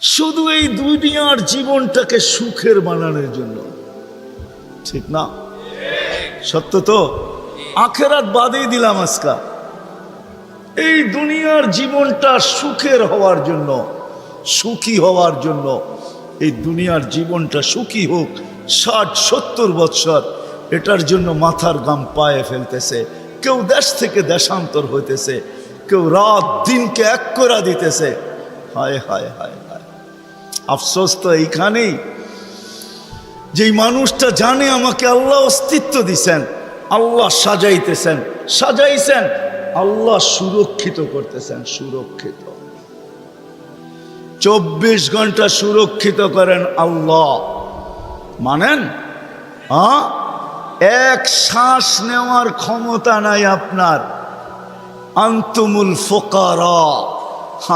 শুধু এই দুনিয়ার জীবনটাকে সুখের বানানোর জন্য, ঠিক না? সত্য তো? আখেরাত বাদেই দিলাম আজকা, এই দুনিয়ার জীবনটা সুখের হওয়ার জন্য, সুখী হওয়ার জন্য, এই দুনিয়ার জীবনটা সুখী হোক 60-70 বৎসর, এটার জন্য মাথার গাম পায়ে ফেলতেছে। কেউ দেশ থেকে দেশান্তর হইতেছে, কেউ রাত দিনকে এক করে দিতেছে। হায় হায় হায় হায়, আফসোস তো এইখানেই, যেই মানুষটা জানে আমাকে আল্লাহ অস্তিত্ব দিছেন, আল্লাহ সাজাইছেন, আল্লাহ সুরক্ষিত করতেছেন, সুরক্ষিত 24 ঘন্টা সুরক্ষিত করেন আল্লাহ। মানেন? হ্যাঁ, এক শ্বাস নেওয়ার ক্ষমতা নাই আপনার। আনতুমুল ফুকারা,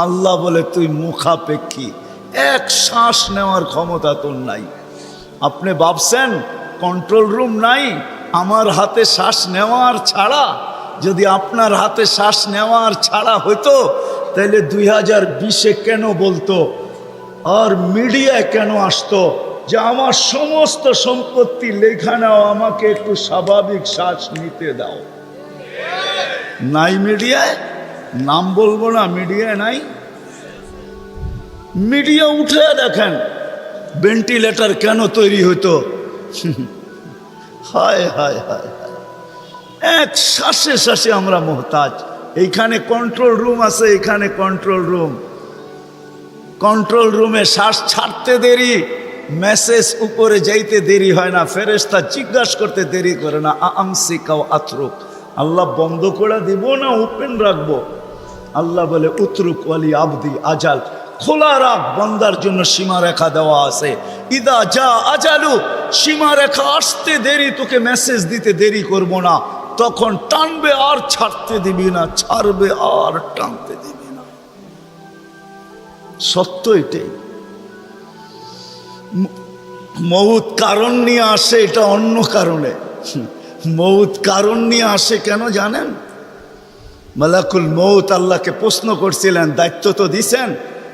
আল্লাহ বলে তুই মুখাপেক্ষী, এক শ্বাস নেওয়ার ক্ষমতা তোর নাই। আপনি ভাবছেন কন্ট্রোল রুম নাই? আমার হাতে শ্বাস নেওয়ার ছাড়া, যদি আপনার হাতে শ্বাস নেওয়ার ছাড়া হইতো তাহলে 2020-এ কেন বলতো, আর মিডিয়ায় কেন আসতো যে আমার সমস্ত সম্পত্তি লেখা নাও, আমাকে একটু স্বাভাবিক শ্বাস নিতে দাও? নাই মিডিয়ায়, নাম বলবো না, মিডিয়ায় নাই। মিডিয়া উঠে দেখেন ভেন্টিলেটর কেন তৈরি হতো। হায় হায় হায়, এক শ্বাসে শ্বাসে আমরা মোহতাজ। এইখানে কন্ট্রোল রুম আছে, এখানে কন্ট্রোল রুমে শ্বাস ছাড়তে দেরি, মেসেজ উপরে যাইতে দেরি হয় না, ফেরেশতা জিজ্ঞাসা করতে দেরি করে না। আমসিকাও আতরুক, আল্লাহ বন্ধ করে দিব না ওপেন রাখবো? আল্লাহ বলে উতরুক ওয়ালি আবদি আজাল, খোলা রাখ, বন্দার জন্য সীমারেখা দেওয়া আছে। ইদা যা আজালু, সীমারেখা আসতে দেরি, তোকে মেসেজ দিতে দেরি করব না, তখন টানবে আর ছাড়তে দিবি না, ছাড়বে আর টানতে দিবি না। সত্য এটাই। মউত কারণ নিয়ে আসে, এটা অন্য কারণে। মউত কারণ নিয়ে আসে কেন জানেন? মালাকুল মউত আল্লাহকে প্রশ্ন করছিলেন, দায়িত্ব তো দিছেন,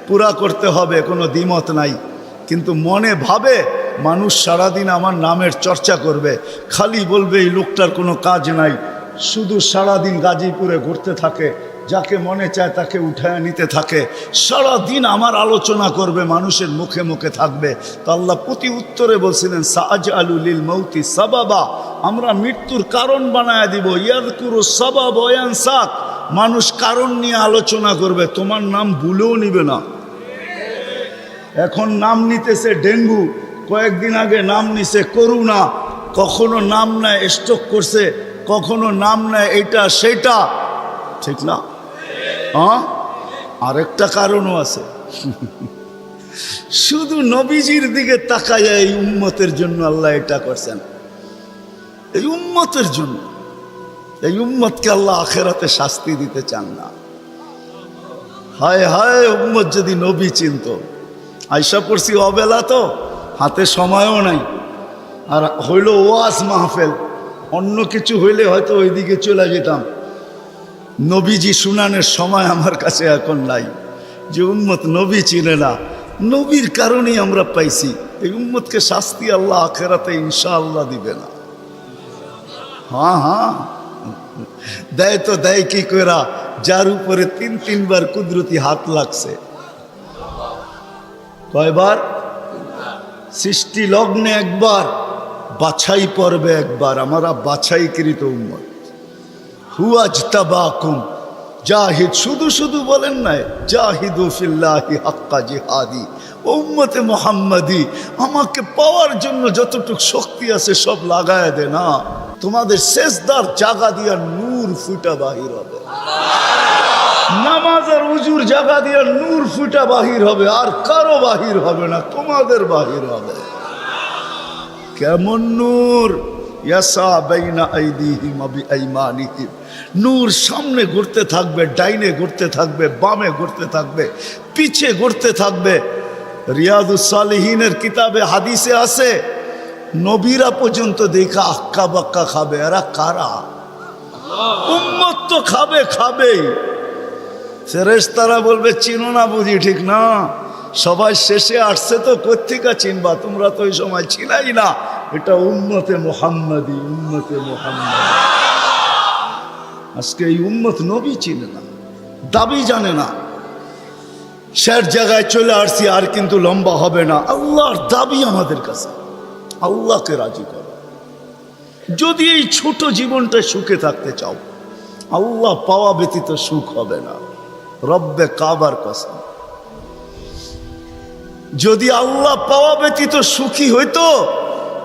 পুরা করতে হবে, কোনো দ্বিমত নাই, কিন্তু মনে ভাবে মানুষ সারাদিন আমার নামের চর্চা করবে, খালি বলবে এই লোকটার কোনো কাজ নাই, শুধু সারাদিন গাজীপুরে ঘুরতে থাকে, যাকে মনে চায় তাকে উঠায় নিতে থাকে, সারাদিন আমার আলোচনা করবে, মানুষের মুখে মুখে থাকবে। তো আল্লাহ প্রতি উত্তরে বলছিলেন সাআজআলু লিল মাউতি সাবাবা, আমরা মৃত্যুর কারণ বানায় দিব। ইয়াযকুরু সাবাব ওয়া ইয়ানসাক, মানুষ কারণ নিয়ে আলোচনা করবে, তোমার নাম ভুলেও নিবে না। এখন নাম নিতেছে ডেঙ্গু, কয়েকদিন আগে নাম নিছে করোনা, কখনো নাম নেয় স্ট্রোক করছে, কখনো নাম নেয় এইটা সেটা, ঠিক না? হ্যাঁ, আরেকটা কারণও আছে। শুধু নবীজির দিকে তাকায় এই উম্মতের জন্য আল্লাহ এটা করছেন, এই উম্মতের জন্য। এই উম্মতকে আল্লাহ আখেরাতে শাস্তি দিতে চান না। হায় হায়, উম্মত যদি নবী চিনত। আয়সা পড়ছি অবেলা, তো হাতে সময়ও নাই, আর হইল ওয়াজ মাহফিল, অন্য কিছু হইলে হয়তো ওইদিকে চলে যেতাম। নবীজি শুনানের সময় আমার কাছে এখন নাই। যে উম্মত নবী চিনে না, নবীর কারণেই আমরা পাইছি। এই উম্মতকে শাস্তি আল্লাহ আখেরাতে ইনশাআল্লাহ দিবে না। হ্যাঁ হ্যাঁ, দেয় তো দেয় কি করা, যার উপরে 3-3 বার কুদরতি হাত লাগছে। কয়বার? সৃষ্টি লগ্নে একবার, বাছাই পর্বে একবার। আমরা বাছাইকৃত উম্মত। হুয়াজতাবাকুম জাহিদ, শুধু শুধু বলেন নাই, জাহিদু ফিল্লাহি হাক্কা জিহাদি। উম্মতে মুহাম্মাদি, আমাকে পাওয়ার জন্য যতটুকু শক্তি আছে সব লাগায় দে না। তোমাদের সেজদার জায়গা দিয়া নূর ফুটা বাহির হবে, নামাজের উজুর জায়গা দিয়া নূর ফুটা বাহির হবে, আর কারো বাহির হবে না, তোমাদের বাহির হবে। কেমন নূর? ইয়াসা বাইনা আইদিহিম ওয়া বিআইমানিহিম, নূর সামনে ঘুরতে থাকবে, ডাইনে ঘুরতে থাকবে, বামে ঘুরতে থাকবে, পিছে ঘুরতে থাকবে। রিয়াদুস সালিহিনের কিতাবে হাদিসে আছে, নবীরা পর্যন্ত দেখা আক্কা বাক্কা খাবে। এরা কারা? উম্মত তো খাবেই। ফেরেশতারা বলবে চিনো না বুঝি, ঠিক না? সবাই শেষে আসছে তো কোত্থেকে চিনবা, তোমরা তো ওই সময় ছিলাই না। এটা উম্মতে মুহাম্মাদি, উম্মতে মুহাম্মাদি। আজকে এই উম্মত নবী চিনে না, দাবি জানে না। শের জায়গায় চলে আসছি, আর কিন্তু লম্বা হবে না। আল্লাহর দাবি আমাদের কাছে, আল্লাহকে রাজি করো। যদি এই ছোট জীবনটা সুখে থাকতে চাও, আল্লাহ পাওয়া ব্যতীত সুখ হবে না। রব্বে কাবার কসম, যদি আল্লাহ পাওয়া ব্যতীত সুখী হইতো,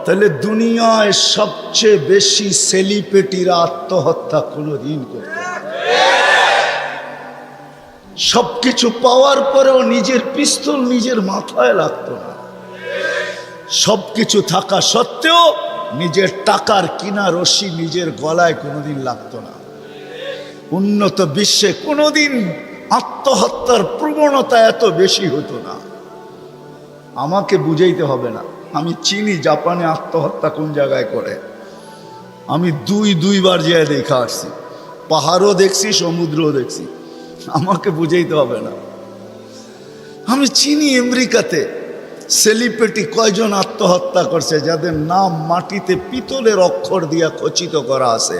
তাহলে দুনিয়ায় সবচেয়ে বেশি সেলিব্রিটিরা আত্মহত্যা কোনোদিন করত না। সবকিছু পাওয়ার পরেও নিজের পিস্তল নিজের মাথায় লাগতো না। সবকিছু থাকা সত্ত্বেও নিজের টাকার কিনা রশি নিজের গলায় কোনোদিন লাগতো না। উন্নত বিশ্বে কোনোদিন আত্মহত্যার প্রবণতা এত বেশি হতো না। আমাকে বুঝাইতে হবে না, আমি চিনি জাপানে আত্মহত্যা কোন জায়গায় করে। আমি দুইবার যেয়ে দেখা আসছি, পাহাড়ও দেখছি, সমুদ্রও দেখছি। আমাকে বুঝাইতে হবে না, আমি চিনি আমেরিকাতে সেলিব্রিটি কয়জন আত্মহত্যা করছে, যাদের নাম মাটিতে পিতলের অক্ষর দিয়া খচিত করা আছে।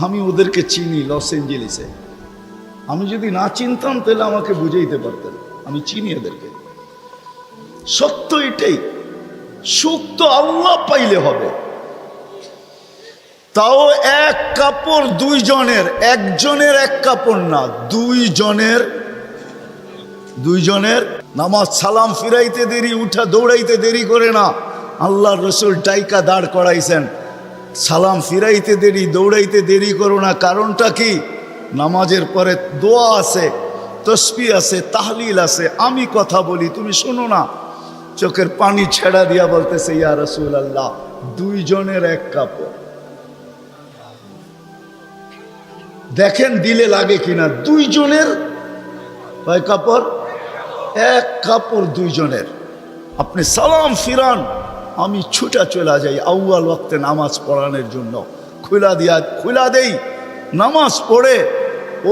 আমি ওদেরকে চিনি লস এঞ্জেলিসে। আমি যদি না চিনতাম তাহলে আমাকে বুঝাইতে পারতেন, আমি চিনি এদেরকে। সত্য এটাই, সুখ তো আল্লাহ পাইলে হবে। তাও এক কাপড় দুইজনের, একজনের এক কাপড় না, দুইজনের। নামাজ সালাম ফিরাইতে দেরি, উঠা দৌড়াইতে দেরি করে না। আল্লাহর রাসূল ডাইকা দাঁড় করাইছেন, সালাম ফিরাইতে দেরি, দৌড়াইতে দেরি করো না। কারণটা কি? নামাজের পরে দোয়া আছে, তসবিহ আছে, তাহলিল আছে। আমি কথা বলি, তুমি শোনো না। চোখের পানি ছেড়া দিয়া বলতেছে, ইয়া রাসূলুল্লাহ, দুইজনের এক কাপড়। দেখেন দিলে লাগে কিনা। দুইজনের কয় কাপড়? এক কাপড় দুইজনের। আপনি সালাম ফিরান, আমি ছুটা চলে যাই আউয়াল ওয়াক্তে নামাজ পড়ানোর জন্য। খুলা দেই, নামাজ পড়ে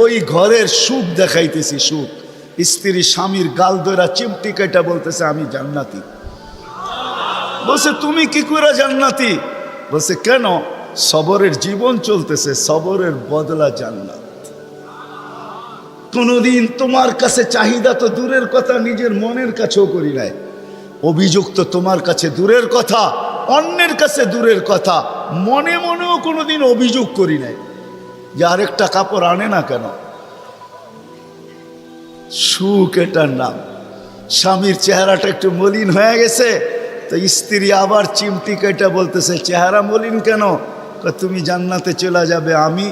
ওই ঘরের সুখ দেখাইতেছি। সুখ, স্ত্রী স্বামীর গাল ধরা চিমটি কেটে বলতেছে, আমি জান্নাতি। বলছে, তুমি কি করে জান্নাতি? বলছে, কেন? সবরের জীবন চলতেছে, সবরের বদলা জান্নাত। কোনদিন তোমার কাছে চাহিদা তো দূরের কথা, নিজের মনের কাছেও করি নাই। অভিযোগ তো তোমার কাছে দূরের কথা, অন্যের কাছে দূরের কথা। মনে মনেও কোনোদিন অভিযোগ করি নাই যে আরেকটা কাপড় আনে না কেন। সুখ এটার নাম। স্বামীর চেহারাটা একটু মলিন হয়ে গেছে, তো স্ত্রী আবার চিমটি কেটে বলতেছে, চেহারা মলিন কেন? তুমি জান্নাতে চলে যাবে। আমি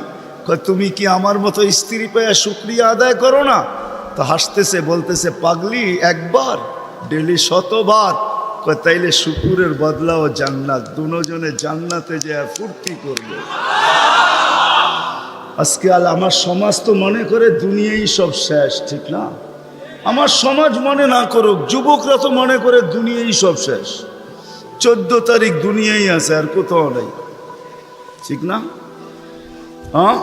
তুমি কি আমার মতো স্ত্রী পেয়ে শুকরিয়া আদায় করো না? তো হাসতেছে, বলতেছে, পাগলি, একবার ডেলি 100বার। তাইলে শুকুরের বদলাও জান্নাত। দুজনে জান্নাতে যে ফুর্তি করবে। আজকে আমার সমাজ তো মনে করে দুনিয়াই সব শেষ, ঠিক না? আমার সমাজ মনে না করুক, যুবকরা তো মনে করে দুনিয়াই সব শেষ। 14 তারিখ দুনিয়াই আছে, আর কোথাও নেই, ঠিক না? হ্যাঁ,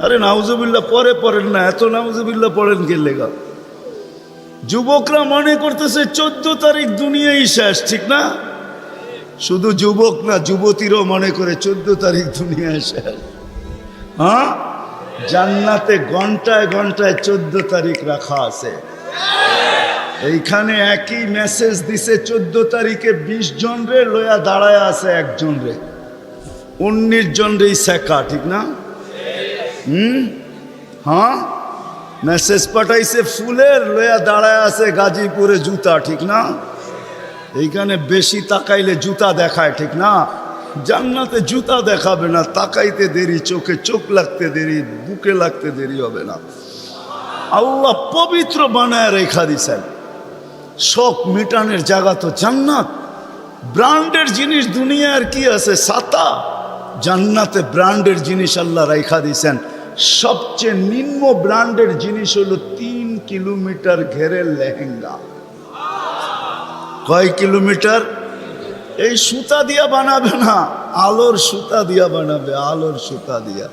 আরে নাউজুবিল্লাহ পরে পড়েন না, এত নাউজুবিল্লাহ পড়েন কে লেগা? যুবকরা মনে করতেছে 14 তারিখ দুনিয়াই শেষ, ঠিক না? শুধু যুবক না, যুবতীরও মনে করে 14 তারিখ দুনিয়ায় শেষ। হ্যাঁ, জান্নাতে ঘন্টায় ঘন্টায় 14 তারিখ রাখা আছে। এইখানে একই মেসেজ দিছে, 14 তারিখে 20 জন রে লয়া দাঁড়ায় আছে, একজন রে 19 জন রে শেখা, ঠিক না? হ্যাঁ, মেসেজ পাঠাইছে ফুলের, লয়া দাঁড়ায় আছে গাজীপুরে জুতা, ঠিক না? এইখানে বেশি তাকাইলে জুতা দেখায়, ঠিক না? জান্নাতে জুতা দেখাবে না, তাকাইতে দেরি, চোখে চোখ লাগতে দেরি, বুকে লাগতে দেরি হবে না। আল্লাহ পবিত্র বানায় রেখা দিছেন। শখ মিটানের জায়গা তো জান্নাত। ব্র্যান্ডের জিনিস দুনিয়ার কি আছে? ছাতা। জান্নাতে ব্র্যান্ডের জিনিস আল্লাহ রেখা দিছেন। সবচেয়ে নিম্ন ব্র্যান্ডের জিনিস হলো 3 কিলোমিটার ঘেরের লেহেঙ্গা। কয় কিলোমিটার? এই সুতা দিয়া বানাবে না, আলোর সুতা দিয়া বানাবে, আলোর সুতা দিয়া।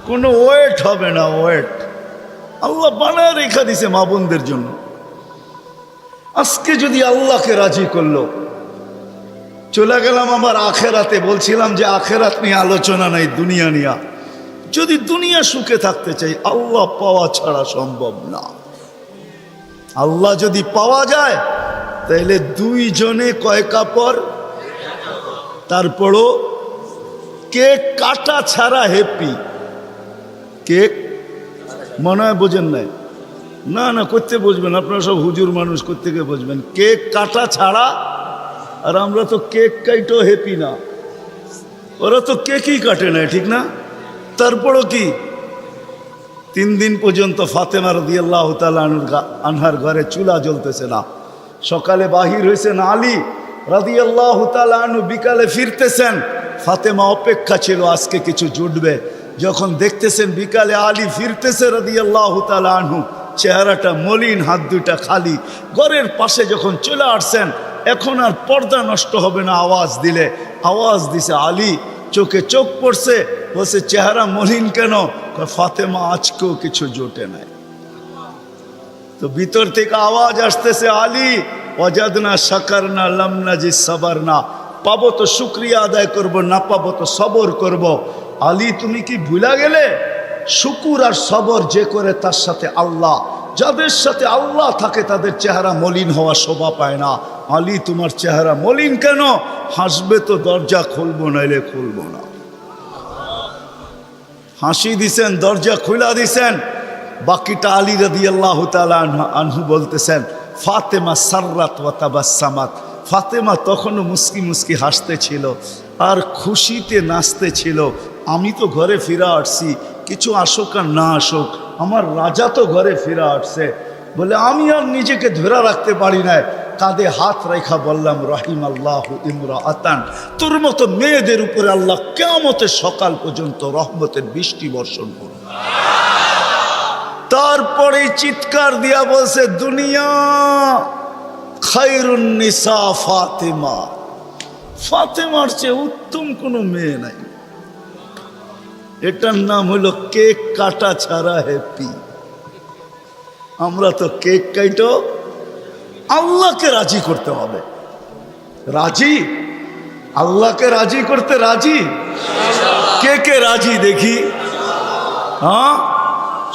কোনো ওয়েট হবে না, ওয়েট। আল্লাহ বানায় রেখা দিছে মা বোনদের জন্য। আজকে যদি আল্লাহকে রাজি করলো, চলে গেলাম আমার আখেরাতে। বলছিলাম যে আখেরাত নিয়ে আলোচনা নাই, দুনিয়া নিয়ে। যদি দুনিয়া সুখে থাকতে চাই, আল্লাহ পাওয়া ছাড়া সম্ভব না। আল্লাহ যদি পাওয়া যায় তাহলে দুইজনে কয় কাপড়। তারপরও কেক কাটা ছাড়া হ্যাপি। কেক মনে হয় বোঝেন নাই? না না, করতে বুঝবেন, আপনারা সব হুজুর মানুষ, করতে গিয়ে বুঝবেন। কেক কাটা ছাড়া। আর আমরা তো কেক কাইটেও হ্যাপি না। ওরা তো কেকই কাটে না, ঠিক না? তারপরও কি 3 দিন পর্যন্ত ফাতেমা রাদিয়াল্লাহু তাআলা আনহার ঘরে চুলা জ্বলতেছে না। সকালে বাহির হয়েছেন আলী রাদিয়াল্লাহু তাআলা আনহু, বিকালে ফিরতেছেন। ফাতেমা অপেক্ষা ছিল আজকে কিছু জুটবে। যখন দেখতেছেন বিকালে আলী ফিরতেছে রাদিয়াল্লাহু তাআলা আনহু, চেহারাটা মলিন, হাত দুইটা খালি। ঘরের পাশে যখন চলে আসছেন, এখন আর পর্দা নষ্ট হবে না আওয়াজ দিলে। আওয়াজ দিছে আলী, চোখে চোখ পড়ছে, বলছে চেহারা মলিন কেন? ফাতেমা আজকেও কিছু জোটে নাই। তো ভিতর থেকে আওয়াজ আসতেছে, আলী ওয়াজাদনা শাকারনা লাম নাজি সাবারনা। পাবো তো শুকরিয়া আদায় করব, না পাবো তো সবর করব। আলী তুমি কি ভুলা গেলে? শুকুর আর সবর যে করে তার সাথে আল্লাহ। যাদের সাথে আল্লাহ থাকে তাদের চেহারা মলিন হওয়া শোভা পায় না। আলী তোমার চেহারা মলিন কেন? হাসবে তো দরজা খুলবো, নাইলে খুলবো না। হাসি দিছেন, দরজা খুলা দিছেন। বাকিটা আলী রাদিয়াল্লাহু তাআলা আনহু বলতেছেন, ফাতেমা সাররাত ওয়া তাবাসসামাত। ফাতেমা তখনও মুস্কি মুস্কি হাসতে ছিল আর খুশিতে নাচতে ছিল। আমি তো ঘরে ফিরে আসছি, কিছু আসুক আর না আসুক, আমার রাজা তো ঘরে ফিরে আসছে। বলে আমি আর নিজেকে ধরে রাখতে পারি না, কাঁধে হাত রেখা বললাম, রহিম আল্লাহ ইমরাআতান। তোর মতো মেয়েদের উপরে আল্লাহ কিয়ামতের সকাল পর্যন্ত রহমতের বৃষ্টি বর্ষণ করবে। তারপরে চিৎকার দিয়া বলছে, দুনিয়া খায়রুন নিসা ফাতেমা। ফাতেমার চেয়ে উত্তম কোনো মেয়ে নাই। এটার নাম হলো কেক কাটা ছাড়া হ্যাপি। আমরা তো কেক কাইটো, আল্লাহকে রাজি করতে হবে। রাজি? আল্লাহকে রাজি করতে রাজি? কে কে রাজি দেখি? হ্যাঁ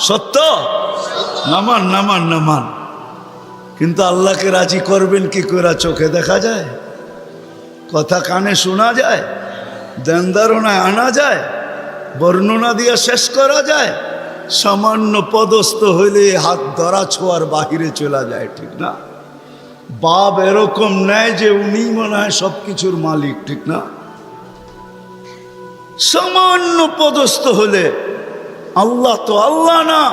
সত্য? নামান নামান নামান। কিন্তু আল্লাহকে রাজি করবেন কি করে? চোখে দেখা যায়? কথা কানে শোনা যায়? ধ্যান ধারণায় আনা যায়? বর্ণনা দিয়ে শেষ করা যায়? সামান্য পদস্থ হইলে হাত ধরা ছোঁয়ার বাহিরে চলে যায়, ঠিক না? বাপ এরকম নেয় যে উনি মনে হয় সব কিছুর মালিক, ঠিক না? সামান্য পদস্থ হলে আল্লাহ তো আল্লাহ না,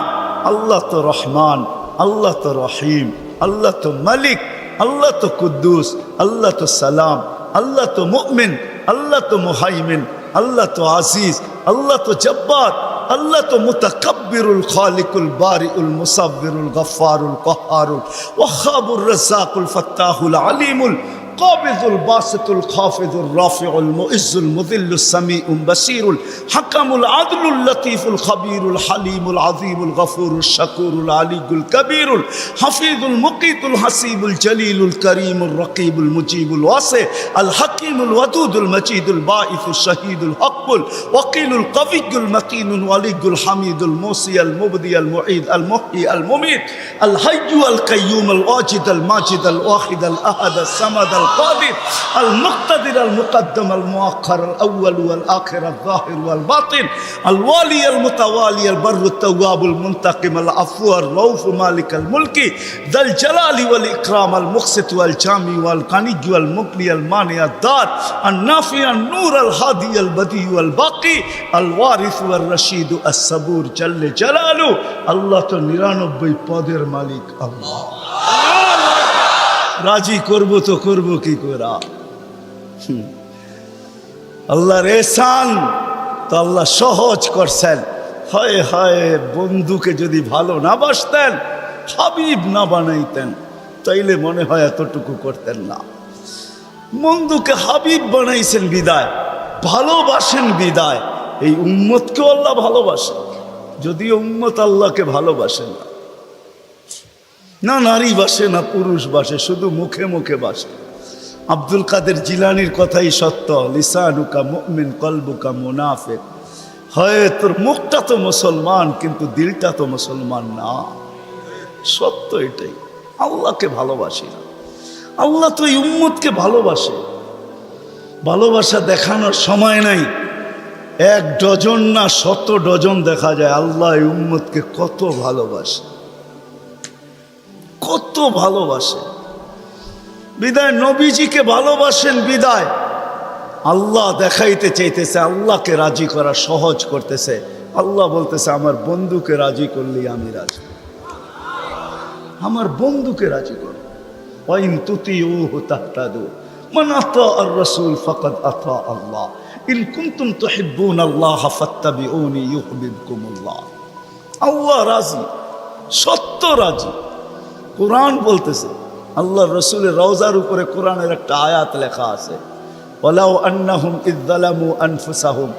আল্লাহ তো রহমান, আল্লাহ তো রহিম, আল্লাহ তো মালিক, আল্লাহ তো কুদ্দুস, আল্লাহ তো সালাম, আল্লাহ তো মুমিন, আল্লাহ তো মুহাইমিন, আল্লাহ তো আজিজ, আল্লাহ তো জব্বার, আল্লাহ তো মুতাকাব্বিরুল খালিকুল বারিউল মুসাব্বিরুল গফফারুল কহ্হারুল ওয়াহাবুর রাজ্জাকুল ফাত্তাহুল আলিমুল قابض الباسط الخافض الرافع المؤز المذل السميع البصير الحكم العدل اللطيف الخبير الحليم العظيم الغفور الشكور العلي الكبير الحفيظ المقيت الحسيب الجليل الكريم الرقيب المجيب الواسع الحكيم الودود المجيد الباعث الشهيد الحق الوكيل القوي المتين الولي الحميد الموصي المبدي المعيد المحيي المميت الحي القيوم الواجد الماجد الواحد الأحد الصمد القادر المقتدر المقدم المؤخر الأول والآخر الظاهر والباطن الوالي المتوالي البر التواب المنتقم العفو الرؤوف مالك الملك ذا الجلال والإكرام المقسط والجامع والغني والمغني المانع الدار النافع النور الهادي البديع والباقي الوارث والرشيد الصبور جل جلاله الله তো 99 পদের মালিক আল্লাহ। রাজি করবো তো করবো কি করে? আল্লাহর এহসান তো আল্লাহ সহজ করছেন। হায় হায়, বন্ধুকে যদি ভালো না বাসতেন, হাবিব না বানাইতেন, তাইলে মনে হয় এতটুকু করতেন না। বন্ধুকে হাবিব বানাইছেন বিদায়, ভালোবাসেন বিদায়। এই উম্মতকেও আল্লাহ ভালোবাসেন, যদিও উম্মত আল্লাহকে ভালোবাসেন না। না নারী বাসে না পুরুষ বাসে, শুধু মুখে মুখে বাসে। আব্দুল কাদের জিলানির কথাই সত্য, লিসানুকা মুমিন কলবুকা মুনাফিক। হয় তোর মুখটা তো মুসলমান কিন্তু দিলটা তো মুসলমান না। সত্য এটাই। আল্লাহকে ভালোবাসি না, আল্লাহ তো এই উম্মতকে ভালোবাসে। ভালোবাসা দেখানোর সময় নাই, 1 ডজন না 100 ডজন দেখা যায় আল্লাহ এই উম্মতকে কত ভালোবাসে, কত ভালোবাসে। বিদায় নবীজিকে ভালোবাসেন, বিদায় আল্লাহ দেখাইতে চাইতেছে, আল্লাহকে রাজি করা সহজ করতেছে। আল্লাহ বলতেছে আমার বন্ধুকে রাজি করলেই আমি রাজি, আমার বন্ধুকে রাজি কর। ওয়াইন তুতিউহু তাহতাদু মান আতা আর রাসূল ফাকাদ আতা আল্লাহ ইন কুনতুম তুহিব্বুনাল্লাহ ফাত্তাবিউনি ইউহিব্বুকুমুল্লাহ। আল্লাহ রাজি, সত্য রাজি। কোরআন বলতেছে, আল্লাহ রসুলের রওজার উপরে কোরআনের একটা আয়াত লেখা আছে, ওয়ালাউ আন্নাহুম ইয যালামু আনফুসাহুম।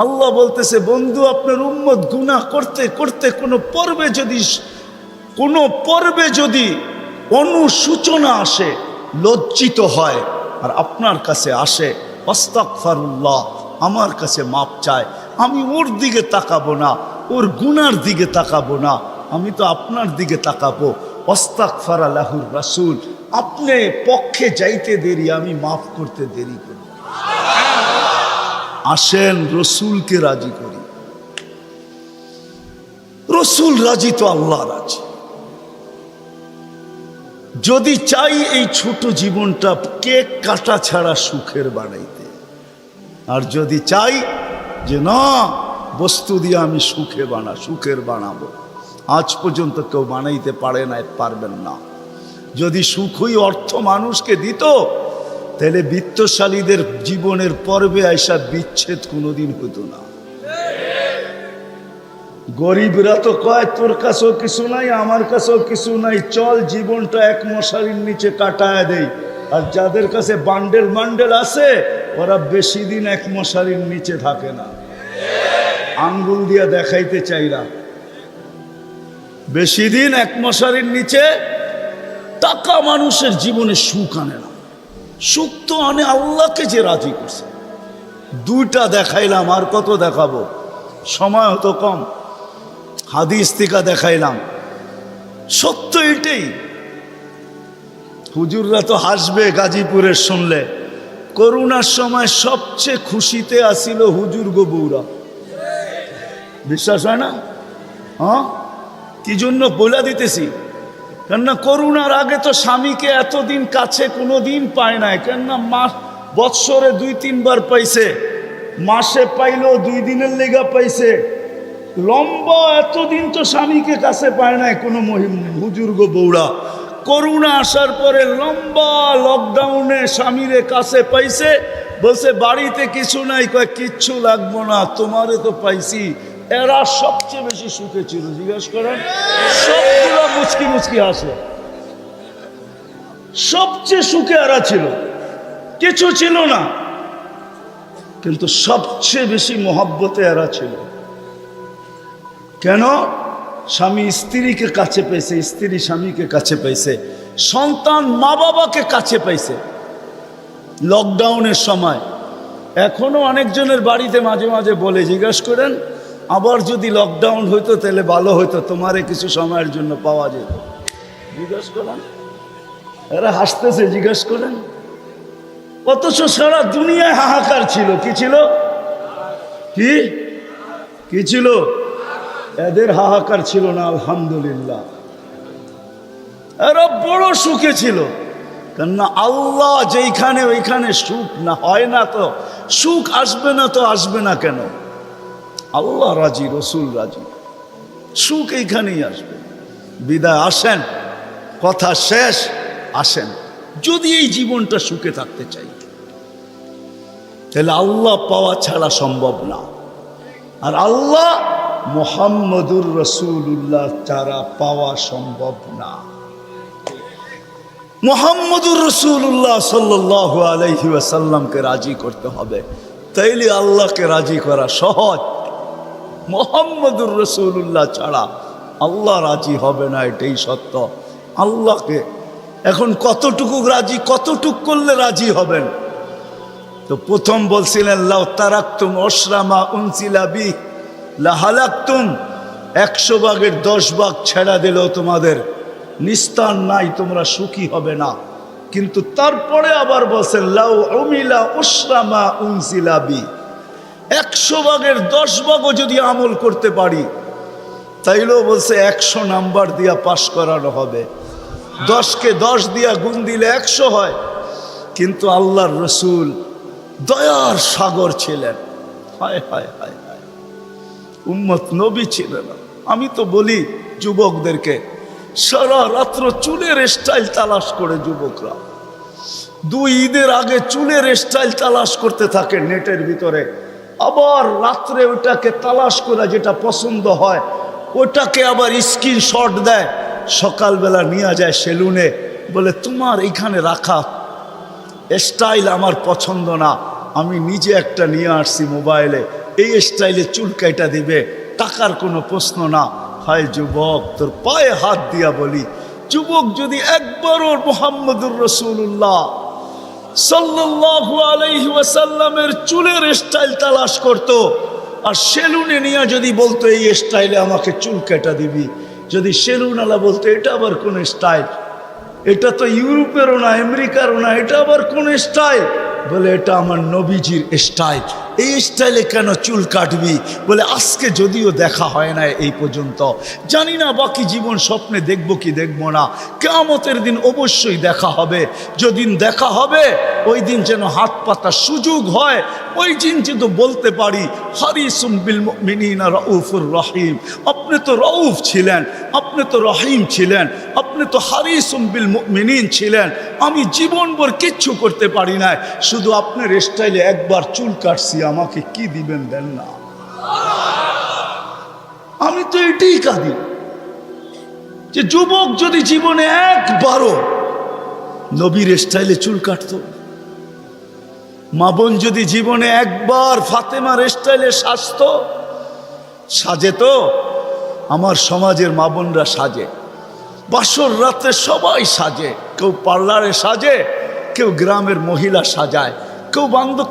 আল্লাহ বলতেছে বন্ধু আপনার উম্মত গুনাহ করতে করতে কোনো পর্বে যদি অনুসূচনা আসে, লজ্জিত হয় আর আপনার কাছে আসে, আস্তাগফিরুল্লাহ, আমার কাছে মাপ চায়, আমি ওর দিকে তাকাবো না, ওর গুনার দিকে তাকাবো না, আমি তো আপনার দিকে তাকাবো। আস্তাগফারা লাহুর রাসূল, আপনি পক্ষে যাইতে দেরি, আমি মাফ করতে দেরি করি। আসেন রসুলকে রাজি করি। রসুল রাজি তো আল্লাহ রাজি। যদি চাই এই ছোট জীবনটা কেক কাটা ছাড়া সুখের বানাইতে, আর যদি চাই যে না বস্তু দিয়ে আমি সুখের বানাবো, আজ পর্যন্ত কেউ বানাইতে পারবেন না। যদি সুখই অর্থ মানুষকে দিত, তাহলে বিত্তশালীদের জীবনের পর্বে আইসা বিচ্ছেদ কোনোদিন হতো না। গরিবরা তো কয় তোর কাছেও কিছু নাই, আমার কাছেও কিছু নাই, চল জীবনটা এক মশারির নিচে কাটায় দেই। আর যাদের কাছে বান্ডেল আছে, ওরা বেশি দিন এক মশারির নিচে থাকে না। আঙ্গুল দিয়া দেখাইতে চাইরা, বেশি দিন এক মশারির নিচে টাকা মানুষের জীবনে সুখ আনে না। সুখ তো আনে আল্লাহকে যে রাজি করছে। 2টা দেখাইলাম, আর কত দেখাবো, সময় হতো কম। হাদিস থেকে দেখাইলাম, সত্য এটাই। হুজুররা তো হাসবে গাজীপুরের শুনলে, করোনার সময় সবচেয়ে খুশিতে আসিল হুজুর গো বউরা। বিশ্বাস হয় না? হ্যাঁ, কি জন্য বলে দিতেছি, কেননা করোনার আগে তো স্বামীকে এতদিন কাছে কোনোদিন পায় নাই। কেননা বৎসরে 2-3 বার পাইছে, মাসে পাইলো 2 দিনের লেগা পাইছে। লম্বা এতদিন তো স্বামীকে কাছে পায় নাই কোনো হুজুর গো বউরা। করোনা আসার পরে লম্বা লকডাউনে স্বামীরে কাছে পাইছে, বলছে বাড়িতে কিছু নাই, কয় কিচ্ছু লাগবো না, তোমারে তো পাইছি। এরা সবচেয়ে বেশি সুখে ছিল, জিজ্ঞাসা করেন। সবগুলো মুচকি মুচকি হাসে, সবচেয়ে সুখে এরা ছিল, কিছু ছিল না, কিন্তু সবচেয়ে বেশি মহব্বতে এরা ছিল। কেন? স্বামী স্ত্রীকে কাছে পেয়েছে, স্ত্রী স্বামীকে কাছে পেয়েছে, সন্তান মা বাবাকে কাছে পাইছে লকডাউনের সময়। এখনো অনেকজনের বাড়িতে মাঝে মাঝে বলে, জিজ্ঞাসা করেন আবার যদি লকডাউন হইতো তাহলে ভালো হইতো, তোমারে কিছু সময়ের জন্য পাওয়া যেত। জিজ্ঞাসা করেন, এরা হাসতেছে, জিজ্ঞাসা করেন। অথচ সারা দুনিয়ায় হাহাকার ছিল। কি ছিল? কি ছিল? এদের হাহাকার ছিল না, আলহামদুলিল্লাহ। এরা বড় সুখে ছিল। কেননা আল্লাহ যেইখানে ওইখানে সুখ না হয় না, তো সুখ আসবে না, তো আসবে না কেন? আল্লাহ রাজি, রসুল রাজি, সুখ এইখানেই আসবে। বিদায় আসেন, কথা শেষ। আসেন, যদি এই জীবনটা সুখে থাকতে চাই, তাহলে আল্লাহ পাওয়া ছাড়া সম্ভব না। আর আল্লাহ মুহাম্মদুর রাসূলুল্লাহ ছাড়া পাওয়া সম্ভব না। মুহাম্মদুর রাসূলুল্লাহ সাল্লাল্লাহু আলাইহি ওয়াসাল্লামকে রাজি করতে হবে, তাইলে আল্লাহকে রাজি করা সহজ। মুহাম্মদুর রাসূলুল্লাহ ছাড়া আল্লাহ রাজি হবে না, এটাই সত্য। আল্লাহকে। এখন কতটুকু রাজি, কতটুক করলে রাজি হবেন? তো প্রথম বলছিলেন লাউ তারাকতুম অশরামা উনসিলা বি লা হালাকতুম, 100 ভাগের 10 ভাগ ছেড়া দিলেও তোমাদের নিস্তার নাই, তোমরা সুখী হবে না। কিন্তু তারপরে আবার বলছেন লাউ উমিলা উশরামা উনসিলা বি, 100 ভাগের 10 ভাগও যদি আমল করতে পারি তাইলেও বলছে 100 নাম্বার দিয়া পাশ করানো হবে। 10কে 10 দিয়া গুণ দিলে 100 হয়। কিন্তু আল্লাহর রসুল দয়ার সাগর ছিলেন। হায় হায় হায় হায়, উম্মত নবী ছিলেন। আমি তো বলি যুবকদেরকে, সারা রাত্র চুলের স্টাইল তালাশ করে যুবকরা 2 ঈদের আগে চুলের স্টাইল তালাশ করতে থাকে নেটের ভিতরে, আবার রাত্রে ওটাকে তালাশ করে যেটা পছন্দ হয় ওটাকে আবার স্ক্রিনশট দেয়, সকালবেলা নিয়ে যায় সেলুনে, বলে তোমার এখানে রাখা স্টাইল আমার পছন্দ না, আমি নিজে একটা নিয়ে আসছি মোবাইলে, এই স্টাইলে চুল কাইটা দিবে, টাকার কোনো প্রশ্ন না। হায় যুবক, তোর পায়ে হাত দিয়া বলি, যুবক যদি একবারও মুহাম্মদুর রাসূলুল্লাহ সাল্লাল্লাহু আলাইহি ওয়াসাল্লামের চুলের স্টাইল তালাশ করত, আর সেলুনে নিয়ে যদি বলতো এই স্টাইলে আমাকে চুল কাটা দিবি, যদি সেলুনওয়ালা বলতো এটা আবার কোন স্টাইল, এটা তো ইউরোপেরও না আমেরিকারও না, এটা আবার কোন স্টাইল, বলে এটা আমার নবীজির স্টাইল, এই স্টাইলে কেন চুল কাটবি? বলে আজকে যদিও দেখা হয় না এই পর্যন্ত, জানি না বাকি জীবন স্বপ্নে দেখব কি দেখব না, কিয়ামতের দিন অবশ্যই দেখা হবে। যেদিন দেখা হবে ওই দিন যেন হাত পাতার সুযোগ হয়, ওই দিন যেন বলতে পারি হারিসুম বিল মুমিনিনা রাউফুর রহিম, আপনি তো রউফ ছিলেন, আপনি তো রহিম ছিলেন, আপনি তো হারিসুম বিল মুমিনিন ছিলেন, আমি জীবনভর কিচ্ছু করতে পারি না, শুধু আপনার স্টাইলে একবার চুল কাটছি, আমাকে কি দিবেন দেন না। আমি তো এটাই কাঁদি যে যুবক যদি জীবনে একবারও নবীর স্টাইলে চুল কাটতো, মা বোন যদি জীবনে একবার ফাতেমার স্টাইলে সাজতো, সাজে তো আমার সমাজের মা বোনরা সাজে, বাসর রাতে সবাই সাজে, কেউ পার্লারে সাজে, কেউ গ্রামের মহিলা সাজায়, কেউ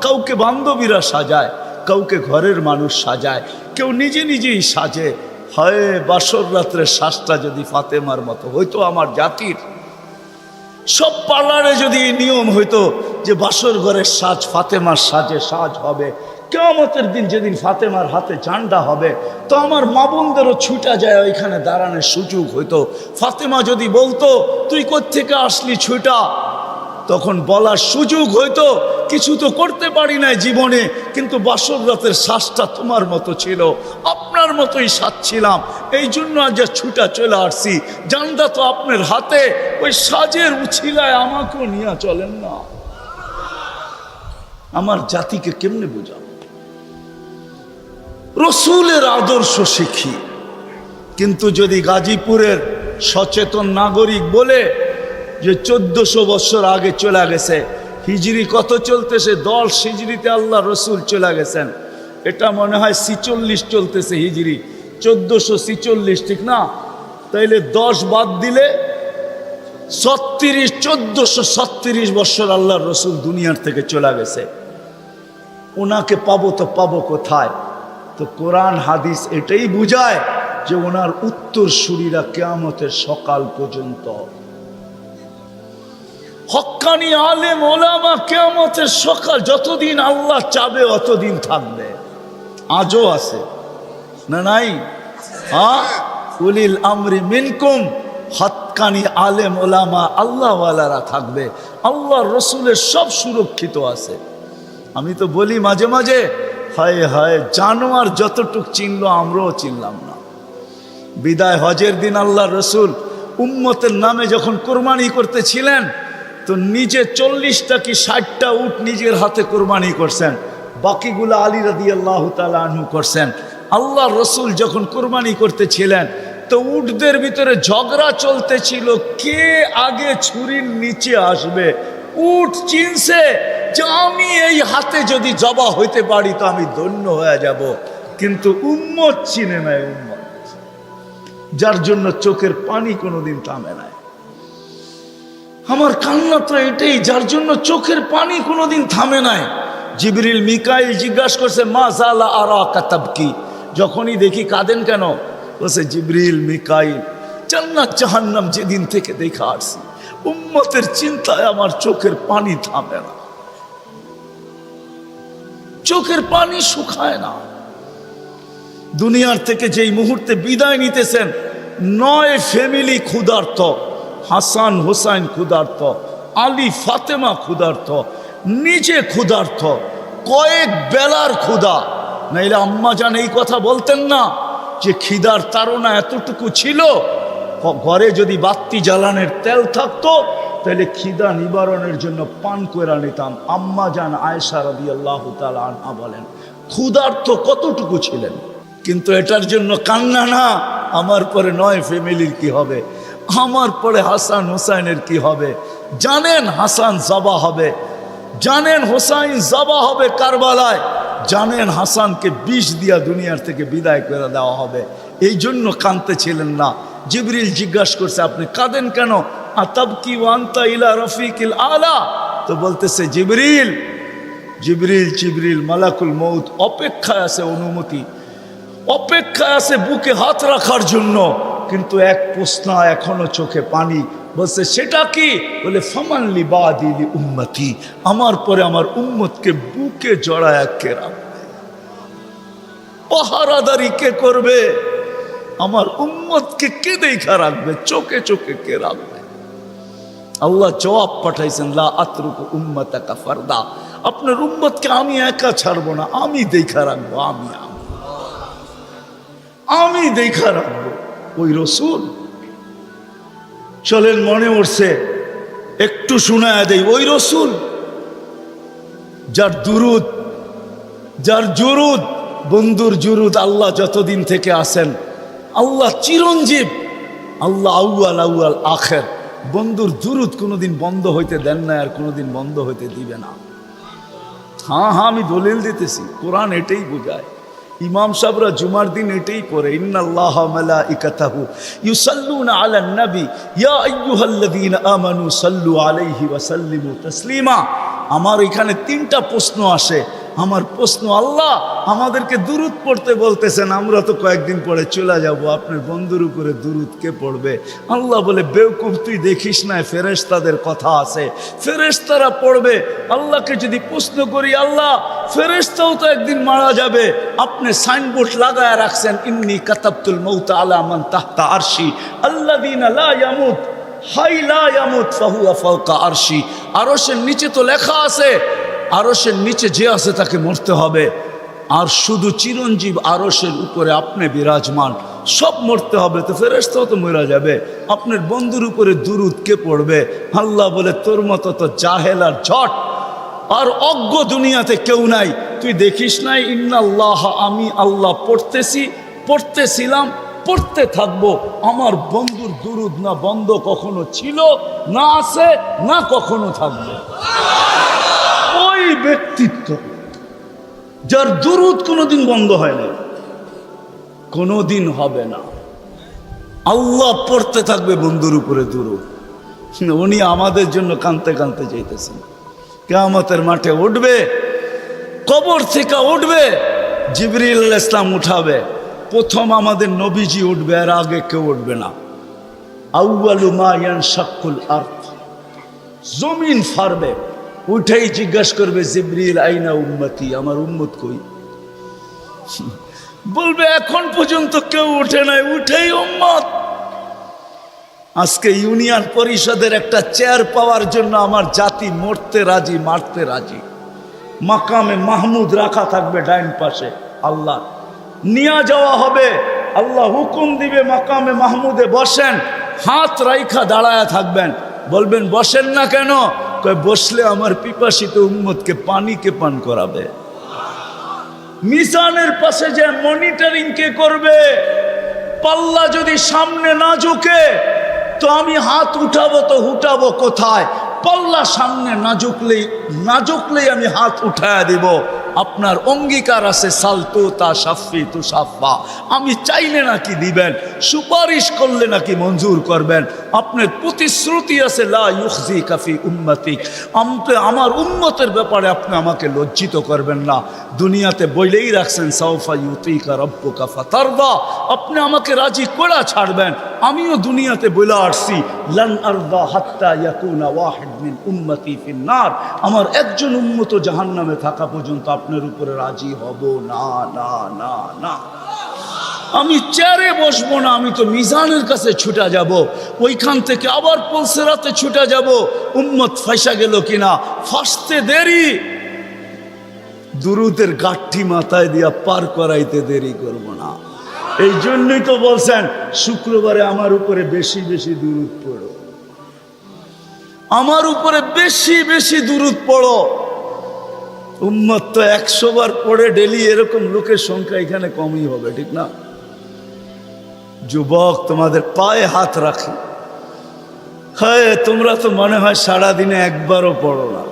কাউকে বান্ধবীরা সাজায়, কাউকে ঘরের মানুষ সাজায়, কেউ নিজে নিজেই সাজে। হয় বাসর রাত্রের সাজটা যদি ফাতেমার মতো হইতো, আমার জাতির সব পার্লারে যদি এই নিয়ম হইতো যে বাসর ঘরের সাজ ফাতেমার সাজে সাজ হবে, কিয়ামতের দিন যেদিন ফাতেমার হাতে ঝান্ডা হবে তো আমার মা বোনদেরও ছুটা যায় ওইখানে দাঁড়ানোর সুযোগ হইতো। ফাতেমা যদি বলতো তুই কোত্থেকে আসলি ছুটা, তখন বলার সুযোগ হইতো কিছু তো করতে পারি না জীবনে, কিন্তু বাসর রাতের শ্বাসটা তোমার মতো ছিল, আপনার মতোই সাজছিলাম, এই জন্য আজ ছুটা চলে আসছি, জানটা তো আপনার হাতে, ওই সাজের উছিলায় আমাকেও নিয়ে চলেন না। আমার জাতিকে কেমনে বোঝাবো? রসুলের আদর্শ শিখি, কিন্তু যদি গাজীপুরের সচেতন নাগরিক বলে যে 1400 বছর আগে চলে গেছে, হিজরি কত চলতেছে? 10 হিজরিতে আল্লাহ রসুল চলে গেছেন, এটা মনে হয় 46 চলতেছে হিজরি, 1446, ঠিক না? তাইলে 10 বাদ দিলে 1436 বছর আল্লাহ রসুল দুনিয়ার থেকে চলে গেছে। ওনাকে পাবো তো পাবো কোথায়? তো কোরআন হাদিস এটাই বুঝায় যে ওনার উত্তরসূরিরা কিয়ামতের সকাল পর্যন্ত, হক্কানি আলেম ওলামা কিয়ামতের সকাল যতদিন আল্লাহ চাবে অতদিন থাকবে। আজও আছে না নাই? হ্যাঁ, উলিল আমরি মিনকুম, হক্কানি আলেম ওলামা আল্লাহওয়ালারা থাকবে, আল্লাহ রসুলের সব সুরক্ষিত আছে। আমি তো বলি মাঝে মাঝে, হায় হায়, জানোয়ার যতটুক চিনলো আমরাও চিনলাম না। বিদায় হজের দিন আল্লাহ রসুল উম্মতের নামে যখন কোরবানি করতেছিলেন তো নিজে 40টা কি 60টা উট নিজের হাতে কোরবানি করছেন, বাকিগুলো আলী রাদিয়াল্লাহু তাআলা আনহু করছেন। আল্লাহ রসুল যখন কোরবানি করতেছিলেন তো উটদের ভিতরে ঝগড়া চলতেছিল, কে আগে ছুরির নিচে আসবে। উট চিনছে যে আমি এই হাতে যদি জবা হইতে পারি তো আমি ধন্য হয়ে যাব, কিন্তু উম্মত চিনে নাই, উম্মত যার জন্য চোখের পানি কোনোদিন থামে নাই। আমার কান্না তো এটাই, যার জন্য চোখের পানি কোনোদিন থামে নাই। জিবরিল মিকাইল জিজ্ঞাসা করছে, মা জালা আরাকা তাবকি, যখনই দেখি কাঁদেন কেন? বলছে, জিবরিল মিকাইল, জান্নাত জাহান্নাম যেদিন থেকে দেখা আসছি, উম্মতের চিন্তায় আমার চোখের পানি থামে না, চোখের পানি শুকায় না। দুনিয়ার থেকে যেই মুহূর্তে বিদায় নিতেছেন, 9 ফ্যামিলি ক্ষুধার্ত, হাসান হোসাইন ক্ষুধার্ত, আলী ফাতেমা ক্ষুধার্ত, নিজে ক্ষুধার্ত, কয়েক বেলার ক্ষুধা। নাইলে আম্মা জান এই কথা বলতেন না যে খিদার তাড়না এতটুকু ছিল, ঘরে যদি বাতি জ্বালানোর তেল থাকতো তাহলে খিদা নিবারণের জন্য পান করে নিতাম। আম্মা জান আয়েশা রাদিয়াল্লাহু তাআলা আনহা বলেন, ক্ষুধার্ত কতটুকু ছিলেন। কিন্তু এটার জন্য কান্না না, আমার পরে 9 ফ্যামিলির কি হবে, আমার পরে হাসান হোসাইনের কি হবে। জানেন হাসান জবা হবে, জানেন হোসাইন জবা হবে কারবালায়, জানেন হাসানকে বিষ দিয়া দুনিয়ার থেকে বিদায় করে দেওয়া হবে। এই জন্য কাঁদতেছিলেন না। জিবরিল জিজ্ঞাসা করছে, আপনি কাঁদেন কেন? আতাবকি ওয়া আনতা ইলা রফিকিল আলা। তো বলতেছে, জিবরিল জিবরিল জিবরিল মালাকুল মউত অপেক্ষায় আছে, অনুমতি অপেক্ষায় আছে বুকে হাত রাখার জন্য, কিন্তু এক প্রশ্ন এখনো চোখে পানি। বলছে, সেটা কি? বলে, ফামান লি বাদি লি উম্মতি, আমার পরে আমার উম্মতকে বুকে জড়ায় কে রাখবে, পাহারাদারি কে করবে, আমার উম্মতকে কে দেখা রাখবে, চোখে চোখে কে রাখবে? আল্লাহ জবাব পাঠাইছেন, লা আতরুকু উম্মতাকা ফারদা, আপনার উম্মতকে আমি একা ছাড়বো না, আমি দেখা রাখবো, আমি দেখা রাখবো। ওই রসুল চলেন, মনে উঠছে একটু শোনায় দেই। ওই রসুল যার দুরুদ, যার জুরুদ, বন্ধুর জুরুদ আল্লাহ যতদিন থেকে আসেন, আল্লাহ চিরঞ্জীব, আল্লাহ আউয়াল আউয়াল আখের, বন্ধুর দুরুদ কোনোদিন বন্ধ হইতে দেন না, আর কোনোদিন বন্ধ হইতে দিবে না। হ্যাঁ হ্যাঁ, আমি দলিল দিতেছি, কোরআন এটাই বোঝায়। ইমাম সাহেবরা জুমার দিন এটাই পড়ে, ইন্নাল্লাহা মালাইকাতাহু ইউসাল্লুনা আলান নবী ইয়া আইয়ুহাল্লাযীনা আমানু সাল্লু আলাইহি ওয়া সাল্লিমু তাসলিমা। আমার এখানে 3টা প্রশ্ন আসে। আমার প্রশ্ন, আল্লাহ আমাদেরকে দুরুদ পড়তে বলতেছেন, আমরা তো কয়েকদিন পরে চলে যাব, আপনার বন্ধুর উপরে দুরুদ কে পড়বে? আল্লাহ বলে, বেওকুফ, তুই দেখিস না ফেরেশতাদের কথা আছে, ফেরেশতারা পড়বে। আল্লাহকে যদি প্রশ্ন করি, আল্লাহ ফেরেশতাও তো একদিন মারা যাবে, আপনি সাইনবোর্ড লাগায় রাখছেন, ইন্নী কাতাবতুল মাউতা আলা মান তাহতা আরশি আল্লাযীনা লা ইয়ামুত হাই লা ইয়ামুত ফাহুয়া ফাওকা আরশি। আরশের নিচে তো লেখা আছে, আরশের নিচে যে আছে তাকে মরতে হবে, আর শুধু চিরঞ্জীব আরশের উপরে আপনি বিরাজমান, সব মরতে হবে। তো ফেরেশতাও তো মরা যাবে, আপনার বন্ধুর উপরে দুরুদ কে পড়বে? আল্লাহ বলে, তোর মতো তো জাহেল আর ঝট আর অজ্ঞ দুনিয়াতে কেউ নাই, তুই দেখিস নাই? ইন্নাল্লাহ, আমি আল্লাহ পড়তেছিলাম, পড়তে থাকবো। আমার বন্ধুর দুরুদ না বন্ধ কখনো ছিল, না আছে, না কখনো থাকবে। ওই ব্যক্তিত্ব যার দুরুদ কোনোদিন বন্ধ হয় না, কোনোদিন হবে না। আল্লাহ পড়তে থাকবে বন্ধুর উপরে দুরুদ। উনি আমাদের জন্য কাঁদতে কাঁদতে যাইতেছেন। কিয়ামতের মাঠে উঠবে, কবর থেকে উঠবে, জিবরিল আলাইহিস সালাম উঠাবে, প্রথম আমাদের নবীজি উঠবে, আর আগে কেউ উঠবে না। আউয়ালু মা ইয়ানশাক্কুল আরদ, জমিন ফাড়বে, উঠেই জিজ্ঞাসা করবে, জিবরিল আইনা উম্মতি, আমার উম্মত কই? বলবে, এখন পর্যন্ত কেউ উঠে নাই, উঠেই উম্মত। আজকে ইউনিয়ন পরিষদের একটা চেয়ার পাওয়ার জন্য আমার জাতি মরতে রাজি, মারতে রাজি। মাকামে মাহমুদ রাখা থাকবে ডাইন পাশে, আল্লাহ নিয়ে যাওয়া হবে, আল্লাহ হুকুম দিবে মাকামে মাহমুদে বসেন, হাত রাইখা দাঁড়ায় থাকবেন। বলবেন, বসেন না কেন? কয়, বসলে আমার পিপাসিত উম্মতকে পানি কে পান করাবে? মিজানের পাশে যে মনিটরিং কে করবে? পাল্লা যদি সামনে না ঝুঁকে তো আমি হাত উঠাবো, তো উঠাবো কোথায়? পাল্লা সামনে না ঝুঁকলেই আমি হাত উঠায়া দিব। আপনার অঙ্গীকার আছে সালতু তা সাফি তু সাফা, আমি চাইলে নাকি দিবেন, সুপারিশ করলে নাকি মঞ্জুর করবেন। আপনার প্রতিশ্রুতি আছে লা ইউখজি কাফি উম্মতি, আমার উম্মতের ব্যাপারে আপনি আমাকে লজ্জিত করবেন না। দুনিয়াতে বইলেই রাখছেন সাউফা ইউতিকা রব্বুকা ফাতারদা, আপনি আমাকে রাজি করে ছাড়বেন। আমিও দুনিয়াতে বলে আসছি লান আরদা হাত্তা ইয়াকুনা ওয়াহিদ মিন উম্মতি ফিন নার, আমার একজন উম্মত জাহান্নামে থাকা পর্যন্ত আপনার উপরে রাজি হব না না না না। আমি চেয়ারে বসবো না, আমি তো মিজানের কাছে ছুটা যাব, ওইখান থেকে আবার পুলসেরাতে ছুটা যাব। উম্মত ফাইসা গেল কিনা ফাঁসতে দেরি, দুরুদের গাঠি মাথায় দিয়া পার করাইতে দেরি করব না। এই জন্যই তো বলছেন শুক্রবারে আমার উপরে বেশি বেশি দুরুদ পড়ো, আমার উপরে বেশি বেশি দুরুদ পড়ো। উম্মত তো 100 বার পড়ে ডেলি, এরকম লোকের সংখ্যা এখানে কমই হবে, ঠিক না? যুবক, তোমাদের পায়ে হাত রাখি, হ্যাঁ তোমরা তো মনে হয় সারাদিনে একবারও পড়ো না,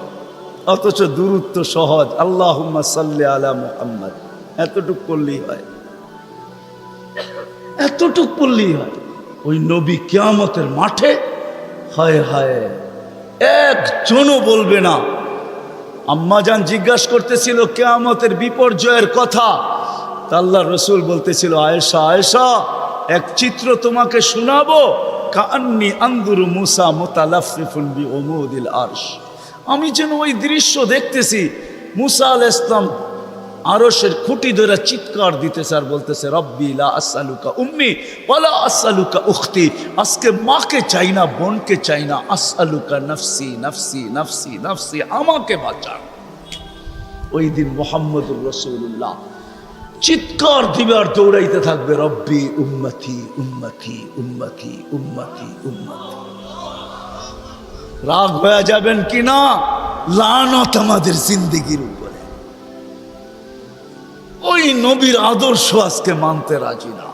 অথচ দুরুদ তো সহজ। আল্লাহুম্মা সাল্লি আলা মুহাম্মদ, এতটুক পড়লেই হয়, এতটুক পড়লেই হয়। ওই নবী কিয়ামতের মাঠে হায় হায় একজনও বলবে না। আম্মাজান জিজ্ঞাসা করতেছিল কিয়ামতের বিপর্যয়ের কথা, তা আল্লাহ রসুল বলতেছিল আয়েশা আয়েশা এক চিত্র তোমাকে শোনাবো, কান্নি আনদুরু মুসা মুতালাফফিফুন বিউমুদিল আরশ, আমি যেন ওই দৃশ্য দেখতেছি। মুসা আলাইহিস সালাম আরশের খুঁটি ধরে চিৎকার দিতেছে আর বলতেছে রব্বি লা আসআলুকা উম্মি ওয়ালা আসআলুকা উখতি, আজকে মাকে চাই না, বোনকে চাই না, আসআলুকা নফসি নফসি নফসি নফসি, আমাকে বাঁচান। ওই দিন মুহাম্মদুর রাসূলুল্লাহ চিৎকার দিবে আর দৌড়াইতে থাকবে রব্বি উম্মতি উম্মতি উম্মতি উম্মতি উম্মতি। রাগ হয়ে যাবেন কিনা? লানত আমাদের জিন্দেগির উপরে। ওই নবীর আদর্শ আজকে মানতে রাজি না,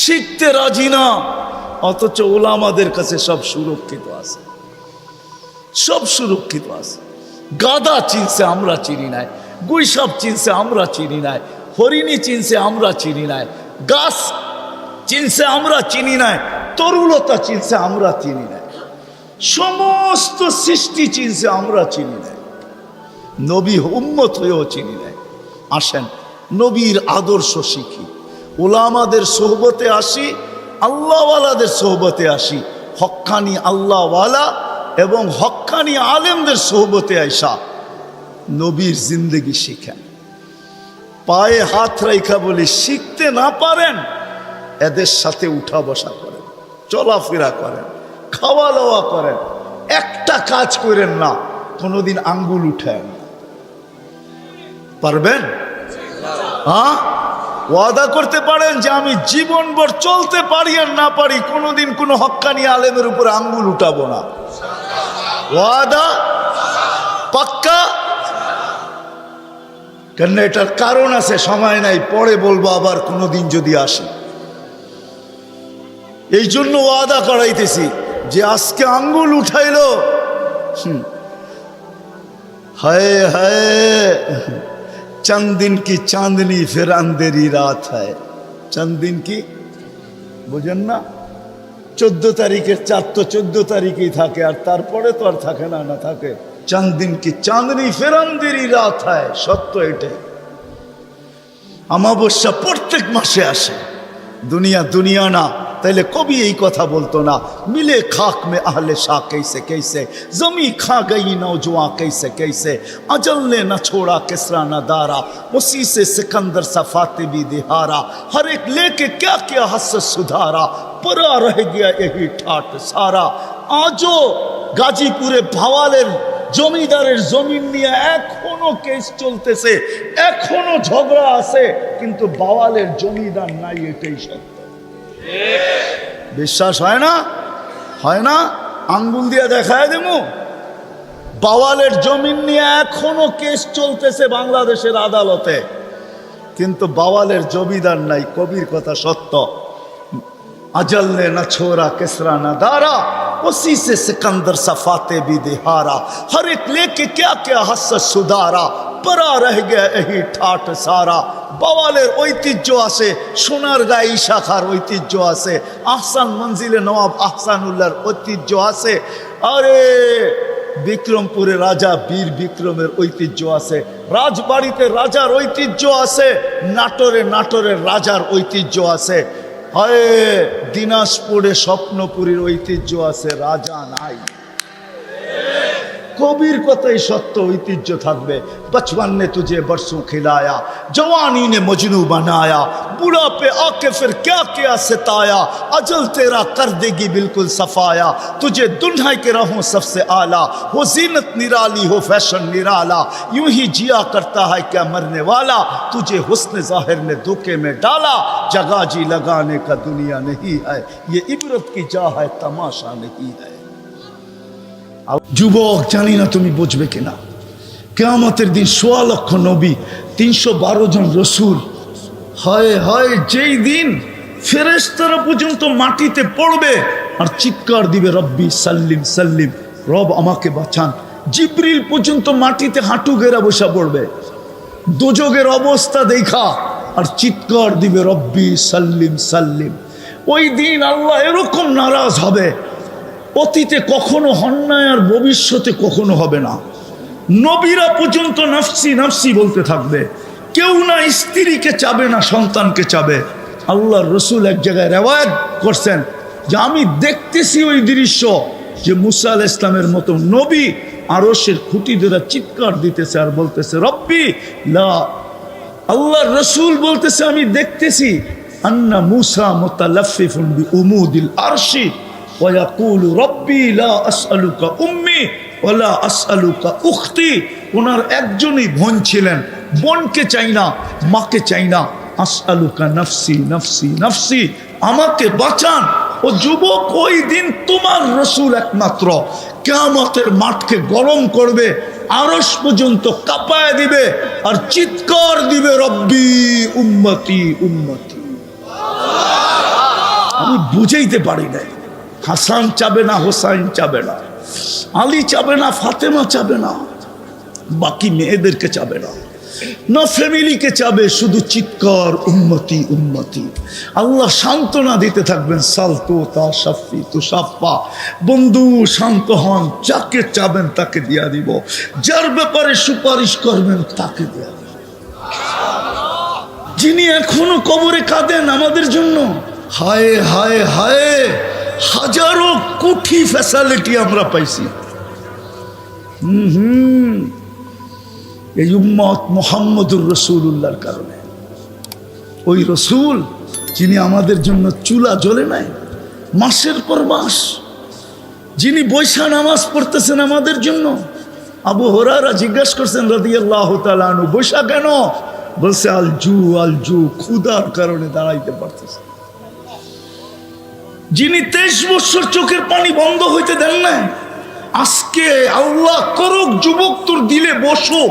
শিখতে রাজি না, অথচ ওলামাদের কাছে সব সুরক্ষিত আছে, সব সুরক্ষিত আছে। গাদা চিনছে আমরা চিনি নাই, গুইসাপ চিনছে আমরা চিনি নাই, হরিণী চিনছে আমরা চিনি নাই, গাছ চিনছে আমরা চিনি নাই, তরুলতা চিনছে আমরা চিনি নাই, সমস্ত সৃষ্টি চিনছে আমরা চিনি নাই, নবী উম্মত হয়েও চিনি নাই। আসেন নবীর আদর্শ শিখি, ওলামাদের সোহবতে আসি, আল্লাহওয়ালাদের সোহবতে আসি, হক্কানি আল্লাহওয়ালা এবং হক্কানি আলেমদের সোহবতে আইসা নবীর জিন্দেগি শিখেন। পায়ে হাত রাইখা বলি, শিখতে না পারেন এদের সাথে উঠা বসা করেন, চলাফেরা করেন, খাওয়া দাওয়া করেন, একটা কাজ করেন না কোনোদিন আঙ্গুল উঠায় না। পারবেন? হ্যাঁ, ওয়াদা করতে পারেন যে আমি জীবনভর চলতে পারি আর না পারি কোনোদিন কোনো হক্কানি আলেমের উপরে আঙ্গুল উঠাবো না। ওয়াদা পাক্কা? কেন এটার কারণ আছে, সময় নাই, পরে বলবো আবার কোনোদিন যদি আসি। এই জন্য ওয়াদা করাইতেছি যে আজকে আঙ্গুল উঠাইলো, হায় হায় चंद दिन की चांदनी फिर अंधेरी रात है। चंद दिन की বুঝেন না? 14 তারিখের চাঁদ তো 14 তারিখেই থাকে, আর তারপরে তো আর থাকে না, না থাকে। चंद दिन की चांदनी फिर अंधेरी रात है, সত্য এটাই। অমাবস্যা প্রত্যেক মাসে আসে, দুনিয়া দুনিয়া না, তাইলে কবি এই কথা বলতো না, মিলে খাক মে আহলে শাহ कैसे कैसे, जमी खा गई नौजवान कैसे कैसे, अजल ने न छोड़ा किसरा न दारा, उसी से सिकंदर सफाते भी दिहारा, हर एक लेके क्या क्या हसरत सुधारा, परा रह गया यही ठाट सारा। आजो গাজীপুরে ভাওয়ালের জমিদারের জমিন নিয়ে এখনো কেস চলতেছে, এখনো ঝগড়া আছে, কিন্তু ভাওয়ালের জমিদার নাই, এটাই সত্য। বিশ্বাস হয় না? হয় না? আঙ্গুল দিয়ে দেখায় দেবো। বাওয়ালের জমিন নিয়ে এখনো কেস চলতেছে বাংলাদেশের আদালতে, কিন্তু বাওয়ালের জমিদার নাই, কবির কথা সত্য। अजल ने न छोड़ा किसरा न दारा, उसी से सिकंदर सफाते भी दिहारा, हर एक लेके क्या क्या हसरत सुधारा, পরম্পরা রয়ে গিয়া এই ঠাট সারা। বাওয়ালের ঐতিহ্য আছে, সোনার গায়ে শাখার ঐতিহ্য আছে, আহসান মঞ্জিলে নবাব আহসানুল্লাহর ঐতিহ্য আছে। আরে বিক্রমপুরে রাজা বীর বিক্রমের ঐতিহ্য আছে, রাজবাড়িতে রাজার ঐতিহ্য আছে, নাটোরের রাজার ঐতিহ্য আছে। হয় দিনাজপুরে স্বপ্নপুরীর ঐতিহ্য আছে, রাজা নাই। কবির কথাই সত্য, ঐতিহ্য থাকবে। बचपन ने तुझे बरसों खिलाया, जवानी ने मजनू बनाया, बुढ़ा पे आके फिर क्या क्या सताया, अजल तेरा कर देगी बिल्कुल सफाया, तुझे दुल्हन के रहूं सबसे आला, हो जीनत निराली हो फैशन निराला, यूं ही जिया करता है क्या मरने वाला, तुझे हुस्न जाहिर ने धोखे में डाला, जगह जी लगाने का दुनिया नहीं है, ये इबरत की जा है तमाशा नहीं है। যুবক, জানি না তুমি বুঝবে কিনা, কিয়ামতের দিন ১৬ লক্ষ নবী, ৩১২ জন রসুল, হয় যেই দিন ফেরেশতারা পর্যন্ত মাটিতে পড়বে আর চিৎকার দিবে রব্বি সাল্লিম সাল্লিম, রব আমাকে বাঁচান। জিবরিল পর্যন্ত মাটিতে হাঁটু গেরা বসা পড়বে দোজগের অবস্থা দেখা আর চিৎকার দিবে রব্বি সাল্লিম সাল্লিম। ওই দিন আল্লাহ এরকম নারাজ হবে, অতীতে কখনো হন নাই আর ভবিষ্যতে কখনো হবে না। নবীরা পর্যন্ত নাফসি নাফসি বলতে থাকবে, কেউ না স্ত্রীকে চাবে না সন্তানকে চাবে। আল্লাহর রসুল এক জায়গায় রেওয়ায়াত করছেন যে আমি দেখতেছি ওই দৃশ্য, যে মুসা আলাইহিস সালামের মতো নবী আরশের খুঁটি ধরে চিৎকার দিতেছে আর বলতেছে রব্বি লা। আল্লাহর রসুল বলতেছে আমি দেখতেছি আন্না মুসা মুতালাফফিফুন বিউমুদিল আরশি ওয়ায়াকুলু রব্বি লা আসআলুকা উম্মি ওয়ালা আসআলুকা উখতি। ওনার একজনই বোন ছিলেন, বোনকে চাই না, মাকে চাই না। আসআলুকা নফসি নফসি নফসি, আমাকে বাঁচান। ও যুবক, ওই দিন তোমার রসুল একমাত্র কিয়ামতের মাঠকে গরম করবে, আরশ পর্যন্ত কাঁপায় দিবে আর চিৎকার দিবে রব্বি উম্মতি উম্মতি। আমি বুঝাইতে পারি না। হাসান চাবে না, হোসাইন চাবে না, আলী চাবে না, ফাতেমা চাবে না, বাকি মেয়েদেরকে চাবে না, না ফ্যামিলিকে চাবে, শুধু চিৎকার উম্মতি উম্মতি। আল্লাহ সান্ত্বনা দিতে থাকবেন, সালতু তা শাফি তু শাফা, বন্ধু শান্ত হন, যাকে চাবেন তাকে দিয়া দিব, যার ব্যাপারে সুপারিশ করবেন তাকে দিয়া দিব। যিনি এখনো কবরে কাঁদেন আমাদের জন্য, হায় হায় হায়, হাজারো কোটি ফ্যাসিলিটি আমরা পাইছি। এই উম্মত মুহাম্মদুর রাসূলুল্লাহর কারণে। ওই রসুল যিনি আমাদের জন্য চুলা জ্বলে নাই মাসের পর মাস, যিনি বৈশা নামাজ পড়তেছেন আমাদের জন্য। আবু হুরায়রা জিজ্ঞাসা করছেন রাদিয়াল্লাহু তাআলা আনহু, বৈশা কেন? বলছে আল জু, ক্ষুধার কারণে দাঁড়াইতে পারতেছে। যিনি 23 বছর চোখের পানি বন্ধ হইতে দেন না, আজকে আল্লাহ করুক যুবক তোর দিলে বসো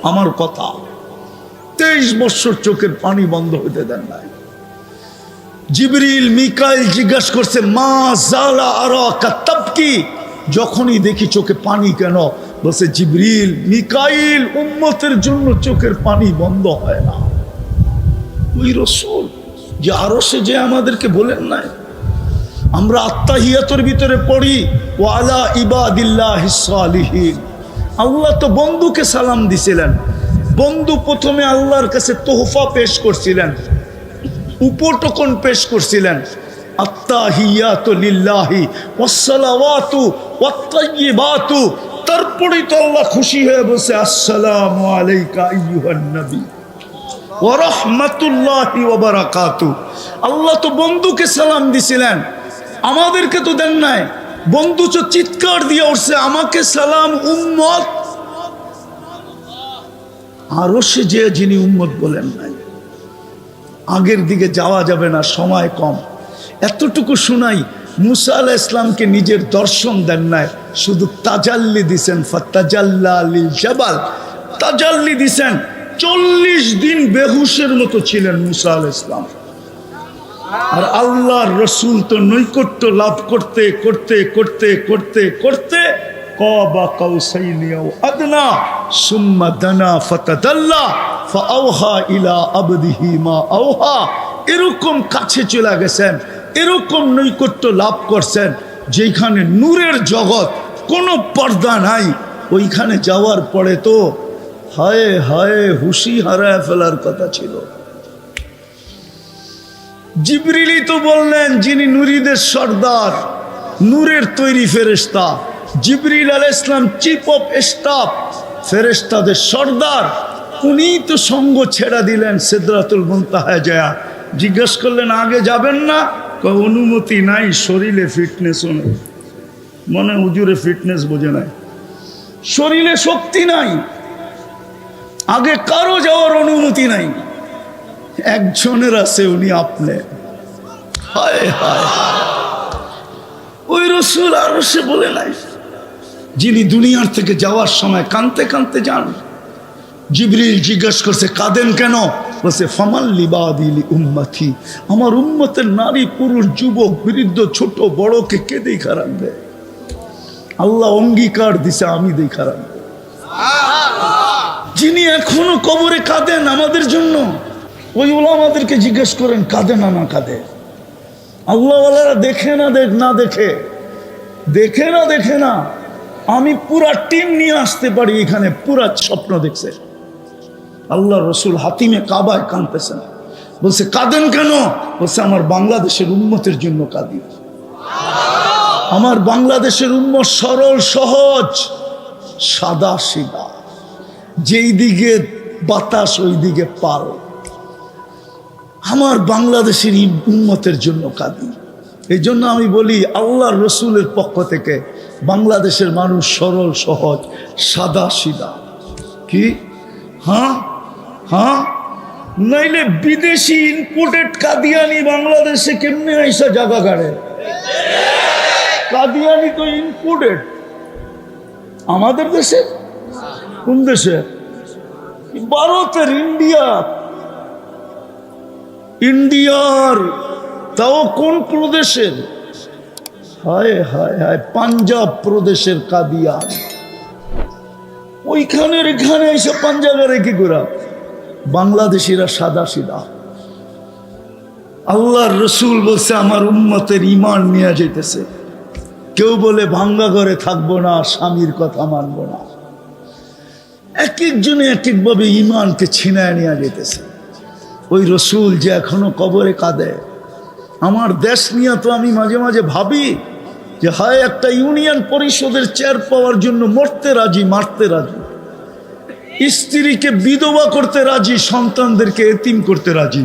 আমার কথা, 23 বছর চোখের পানি বন্ধ হইতে দেন না। জিবরিল মিকাইল জিজ্ঞাসা করছে মা জালা আরাকা তাবকি, যখনই দেখি চোখে পানি কেন? বলছে জিবরিল মিকাইল উম্মতের জন্য চোখের পানি বন্ধ হয় না। ওই রাসূল যে আরশে যে আমাদেরকে বলেন নাই, আমরা আত্তাহিয়াতের ভিতরে পড়ি ওয়ালা ইবাদিল্লাহিস সালিহিন, আল্লাহ তো বন্ধুকে সালাম দিছিলেন। বন্ধু প্রথমে আল্লাহর কাছে তোহফা পেশ করছিলেন, উপটকন পেশ করছিলেন, আত্তাহিয়াতু লিল্লাহি ওয়াসসালাওয়াতু ওয়াত্তাইয়িবাতু। তারপরেই তো আল্লাহ খুশি হয়ে বলছে আসসালামু আলাইকা আইয়ুহান নবী ওয়া রাহমাতুল্লাহি ওয়া বারাকাতু। আল্লাহ তো বন্ধুকে সালাম দিছিলেন, আমাদেরকে তো দেন নাই। বন্ধু তো চিৎকার দিয়ে উঠছে আমাকে সালাম উম্মত। আরো সে যে যিনি উম্মত বলেন নাই। আগের দিকে যাওয়া যাবে না, সময় কম। এতটুকু শুনাই, মুসা আলাইহিস সালামকে নিজের দর্শন দেন নাই, শুধু তাজাল্লি দিছেন। ফাতাজাল্লা লিল জাবাল, তাজাল্লি দিছেন। 40 দিন বেহুশের মতো ছিলেন মুসা আলাইহিস সালাম। আর আল্লাহর রসুল তো নৈকট্য লাভ করতে করতে করতে করতে করতে কাবা কাউসাইনি আও আদনা সুম্মা দানা ফাতাদাল্লা ফাআওহা ইলা আবদিহি মা আওহা। এরকম কাছে চলে গেছেন, এরকম নৈকট্য লাভ করছেন যেখানে নূরের জগৎ, কোনো পর্দা নাই। ওইখানে যাওয়ার পরে তো হায় হায় হুশি হারায় ফেলার কথা ছিল। জিবরিলই তো বললেন, যিনি নুরীদের সর্দার, নূরের তৈরি ফেরেশতা, জিবরিল আলাইহিস সালাম চিফ অফ স্টাফ, ফেরেশতাদের সর্দার, উনিই তো সঙ্গ ছেড়ে দিলেন সিদরাতুল মুনতাহায় যায়। জিজ্ঞেস করলেন আগে যাবেন না? অনুমতি নাই, শরীরে ফিটনেসও নেই। মনে হুজুরে ফিটনেস বোঝে নাই, শরীরে শক্তি নাই, আগে কারো যাওয়ার অনুমতি নাই। একজনের আছে, উনি আপনি। হায় হায়, ওই রসুল আরো সে বলে নাই, যিনি দুনিয়ার থেকে যাওয়ার সময় কানতে কানতে যান। জিবরিল জিজ্ঞেস করছে কাঁদেন কেন? বলছে ফামাল লিবাদিল উম্মতি, আমার উম্মতের নারী পুরুষ যুবক বৃদ্ধ ছোট বড়কে কে দেখা রাখবে? আল্লাহ অঙ্গীকার দিছে, আমি দেখা রাখবো। যিনি এখনো কবরে কাঁদেন আমাদের জন্য, ওই ওলামাদেরকে জিজ্ঞেস করেন কাঁদে না না কাঁদে? আল্লাহওয়ালারা দেখে না দেখে না। আমি পুরা টিম নিয়ে আসতে পারি এখানে, পুরা স্বপ্ন দেখছে। আল্লাহ রসুল হাতিমে কাবায় কাঁদতেছেন, বলছে কাঁদেন কেন? বলছে আমার বাংলাদেশের উম্মতের জন্য কাঁদি। আমার বাংলাদেশের উম্মত সরল সহজ সাদা সিধা, যেই দিকে বাতাস ওই দিকে পাল। আমার বাংলাদেশের উম্মতের জন্য কাঁদি। এই জন্য আমি বলি আল্লাহর রসুলের পক্ষ থেকে বাংলাদেশের মানুষ সরল সহজ সাদা সিধা। কি? হ্যাঁ, নাইলে বিদেশি ইম্পোর্টেড কাদিয়ানি বাংলাদেশে কেমনে আইসা জায়গা গাড়ে? কাদিয়ানি তো ইম্পোর্টেড। আমাদের দেশে? কোন দেশে? ভারতের, ইন্ডিয়ার। তাও কোন প্রদেশের? হায় হায় হায়, পাঞ্জাব প্রদেশের কাদিয়ান। ওইখানের এখানে এসে পাঞ্জাবে রেখে ঘোরা। বাংলাদেশিরা সাদা সিধা। আল্লাহর রসুল বলছে আমার উম্মতের ঈমান নিয়ে যেতেছে। কেউ বলে ভাঙ্গা ঘরে থাকবো না, স্বামীর কথা মানবো না। এক একজনে এক একভাবে ঈমানকে ছিনায় নিয়ে যেতেছে। ওই রসুল যে এখনো কবরে কাঁদে। আমার দেশ নিয়ে তো আমি মাঝে মাঝে ভাবি যে হায়, একটা ইউনিয়ন পরিষদের চেয়ার পাওয়ার জন্য মরতে রাজি, মারতে রাজি, স্ত্রীকে বিধবা করতে রাজি, সন্তানদেরকে এতিম করতে রাজি,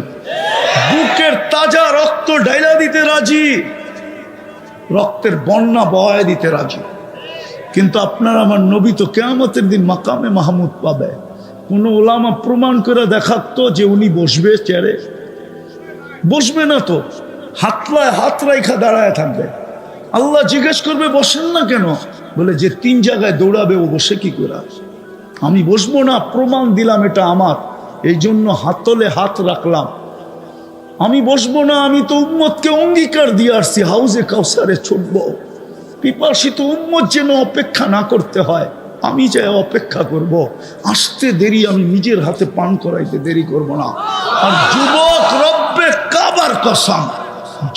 বুকের তাজা রক্ত ঢাইলা দিতে রাজি, রক্তের বন্যা বহায় দিতে রাজি। কিন্তু আপনার আমার নবী তো কিয়ামতের দিন মাকামে মাহমুদ পাবে। কোন ওলামা প্রমাণ করে দেখাতো যে উনি বসবে চেয়ারে? বসবে না তো, হাতলায় হাত রাইখা দাঁড়ায় থাকবে। আল্লাহ জিজ্ঞেস করবে বসেন না কেন? বলে যে 3 জায়গায় দৌড়াবে ও বসে কি করে? আমি বসবো না, প্রমাণ দিলাম এটা আমার, এই জন্য হাতলে হাত রাখলাম। আমি বসবো না, আমি তো উম্মতকে অঙ্গীকার দিয়ে আসছি হাউজে কাউসারে ছুটবো। পিপাসিত উম্মত যেন অপেক্ষা না করতে হয়, আমি চাই অপেক্ষা করব। আসতে দেরি, আমি নিজের হাতে পান করাইতে দেরি করব না। আর যুবক, রব্বে কাবার কসম,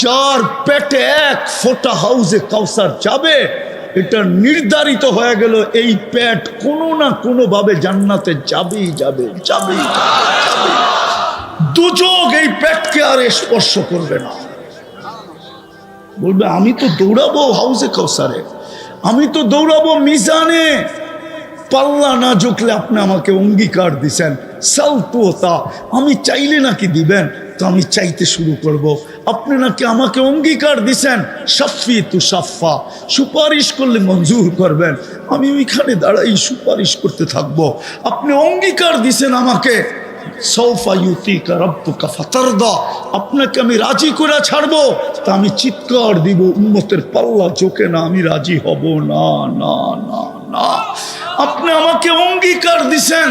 যার পেটে 1 ফোঁটা হাউজে কাউসার যাবে, এটা নির্ধারিত হয়ে গেল। এই পেট কোনো না কোনো ভাবে জান্নাতে যাবেই যাবে। দুযোগ এই পেটকে আর স্পর্শ করবে না। বলবে আমি তো দৌড়াবো হাউজে কাউসারে, আমি তো দৌড়াবো মিজানে। পাল্লা না ঝুঁকলে আপনি আমাকে অঙ্গীকার দিছেন সালতুতা, আমি চাইলে নাকি দিবেন, তো আমি চাইতে শুরু করব। আপনি নাকি আমাকে অঙ্গীকার দিছেন শাফি তু সাফা, সুপারিশ করলে মঞ্জুর করবেন। আমি ওইখানে দাঁড়াই সুপারিশ করতে থাকবো। আপনি অঙ্গীকার দিছেন আমাকে সৌফা ইউতিকা রাব্বুকা ফাতারদা, আপনাকে আমি রাজি করে ছাড়বো। তা আমি চিৎকার দিব উম্মতের পাল্লা ঝোঁকে না, আমি রাজি হব না, না না না। আপনি আমাকে অঙ্গীকার দিছেন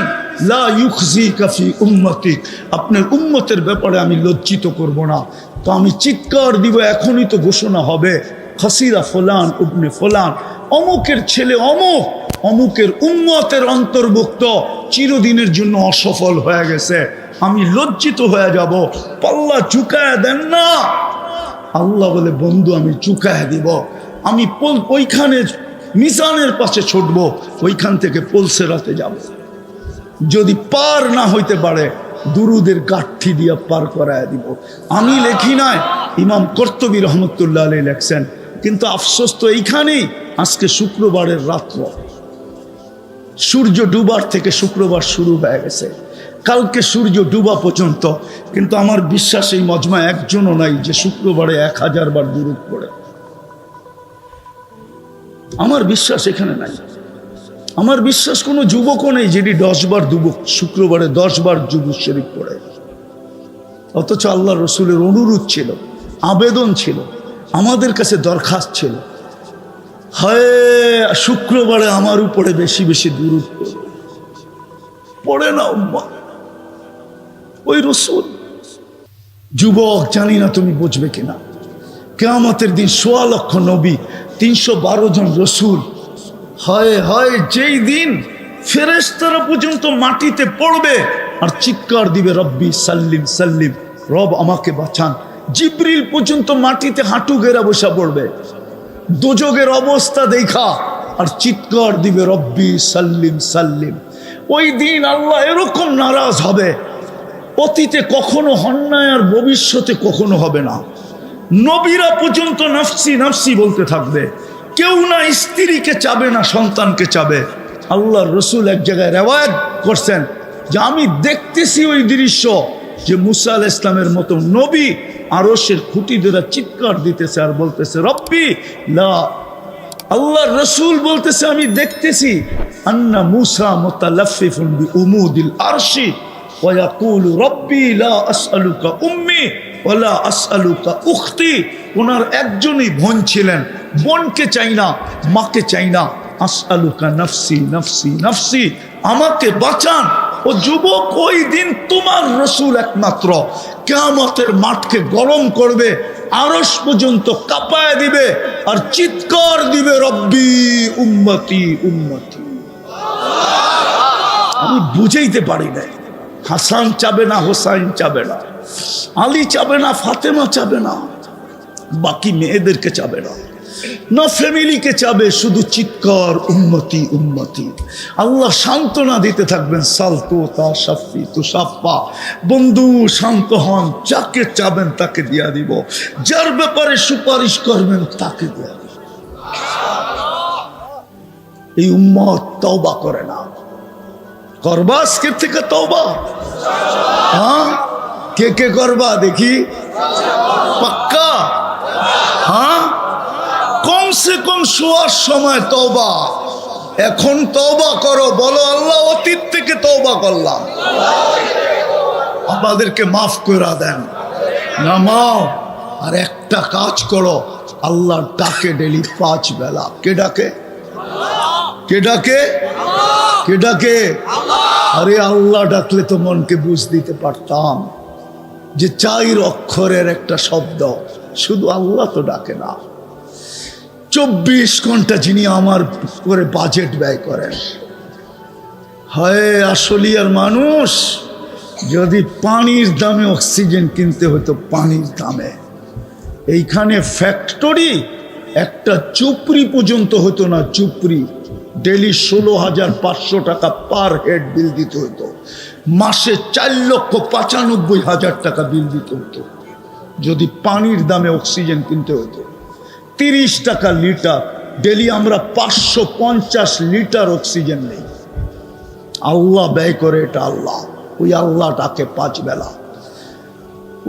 লা ইউখজিকা ফি উম্মতিক, আপনার উম্মতের ব্যাপারে আমি লজ্জিত করব না। তো আমি চিৎকার দিব, এখনই তো ঘোষণা হবে খসিরা ফুলান ইবনে ফুলান, অমুকের ছেলে অমুক অমুকের উম্মতের অন্তর্ভুক্ত, চিরদিনের জন্য অসফল হয়ে গেছে, আমি লজ্জিত হয়ে যাব, পাল্লা চুকায় দেন না। আল্লাহ বলে, বন্ধু আমি চুকায় দিব, আমি ওইখানে মিজানের পাশে ছুটব, ওইখান থেকে পুলসিরাতে যাব। যদি পার না হইতে পারে দুরুদের গাঠি দিয়ে পার করায় দিব। আমি লেখি নাই, ইমাম কর্তুবী রহমতুল্লাহ আলাইহি লেখছেন। কিন্তু আফসোস তো এইখানেই, আজকে শুক্রবারের রাত্র, সূর্য ডুবার থেকে শুক্রবার শুরু হয়ে গেছে, কালকে সূর্য ডুবা পর্যন্ত, কিন্তু আমার বিশ্বাস এই মজমা একজনও নাই যে শুক্রবারে 1000 বার দুরূদ পড়ে। আমার বিশ্বাস এখানে নাই। আমার বিশ্বাস কোনো যুবকও নেই যিনি 10 বার শুক্রবারে 10 বার যুবক শরীফ পড়ে। অথচ আল্লাহ রসুলের অনুরোধ ছিল, আবেদন ছিল, আমাদের কাছে দরখাস্ত ছিল, হায় শুক্রবারে আমার উপরে বেশি বেশি দুরূদ পড়ে না উম্মাহ। ওই রসুল। যুবক, জানি না তুমি বুঝবে কিনা, কিয়ামতের দিন 1.25 লক্ষ নবী, 312 জন রসুল, হয় হয় যেই দিন ফেরেশতারা পর্যন্ত মাটিতে পড়বে আর চিৎকার দিবে, রব্বি সাল্লিম সাল্লিম, রব আমাকে বাঁচান। জিবরিল পর্যন্ত মাটিতে হাঁটু গেরা বসা পড়বে দোজগের অবস্থা দেখা আর চিৎকার দিবে, রব্বি সাল্লিম সাল্লিম। ওই দিন আল্লাহ এরকম নারাজ হবে, অতীতে কখনো হন নাই আর ভবিষ্যতে কখনো হবে না। নবীরা পর্যন্ত নাফসি নাফসি বলতে থাকবে, কেউ না স্ত্রীকে চাবে না সন্তানকে চাবে। আল্লাহর রসুল এক জায়গায় রেওয়ায়াত করছেন যে আমি দেখতেছি ওই দৃশ্য, যে মুসা আলাইহিস সালামের মতো নবী আরশের খুঁটি ধরে চিৎকার দিতেছে আর বলতেছে, রব্বি লা। আল্লাহর রসুল বলতেছে, আমি দেখতেছি আন্না মুসা মুতালাফফিফুন বিউমুদিল আরশি ওয়া ইয়াকুলু রব্বি লা আসআলুকা উম্মি ওয়া লা আসআলুকা উখতি। ওনার একজনই বোন ছিলেন, বোনকে চাই না, মাকে চাই না, আসআলুকা নফসি নফসি নফসি, আমাকে বাঁচান। ও যুবক, ওই দিন তোমার রসুল একমাত্র কিয়ামতের মাঠকে গরম করবে, আরশ পর্যন্ত কাঁপায় দিবে আর চিৎকার দিবে, রব্বি উম্মতি উম্মতি। আমি বুঝাইতে পারি না। হাসান চাবে না, হোসাইন চাবে না, আলী চাবে না, ফাতেমা চাবে না, বাকি মেয়েদেরকে চাবে না, না ফ্যামিলিকে চাবে, শুধু চিৎকার উম্মতি উম্মতি। আল্লাহ সান্ত্বনা দিতে থাকবেন, সালতু তা শাফি তু শাফা, বন্ধু শান্ত হন, যাকে চাবেন তাকে দিয়া দিব, যার ব্যাপারে সুপারিশ করবেন তাকে দিয়া দিব। এই উম্মত তওবা করে না, করবা আজকের থেকে তওবা? হ্যাঁ, কে কে করবা দেখি? পাক্কা? হ্যাঁ, কমসে কম শোয়ার সময় তওবা। এখন তওবা করো, বলো আল্লাহ অতীত থেকে তওবা করলাম, আমাদেরকে মাফ করে দেন। নামাও আর একটা কাজ করো, আল্লাহর ডাকে ডেলি 5 বেলা। কে ডাকে? কে ডাকে? কে ডাকে? আরে আল্লাহ ডাকলে তো মনকে বুঝ দিতে পারতাম যে 4 অক্ষরের একটা শব্দ, শুধু আল্লাহ তো ডাকে না। 24 ঘন্টা যিনি আমার করে বাজেট ব্যয় করেন। হয় আসলিয়ার মানুষ, যদি পানির দামে অক্সিজেন কিনতে হতো, পানির দামে, এইখানে ফ্যাক্টরি একটা চুপড়ি পর্যন্ত হতো না। চুপড়ি ডেলি 16,500 টাকা পার হেড বিল দিতে হতো, মাসে 4,95,000 টাকা বিল দিতে হতো যদি পানির দামে অক্সিজেন কিনতে হতো। 30 টাকা লিটার, ডেলি আমরা 550 লিটার অক্সিজেন নেই। আল্লাহ ব্যয় করে এটা আল্লাহ। ওই আল্লাহ ডাকে 5 বেলা।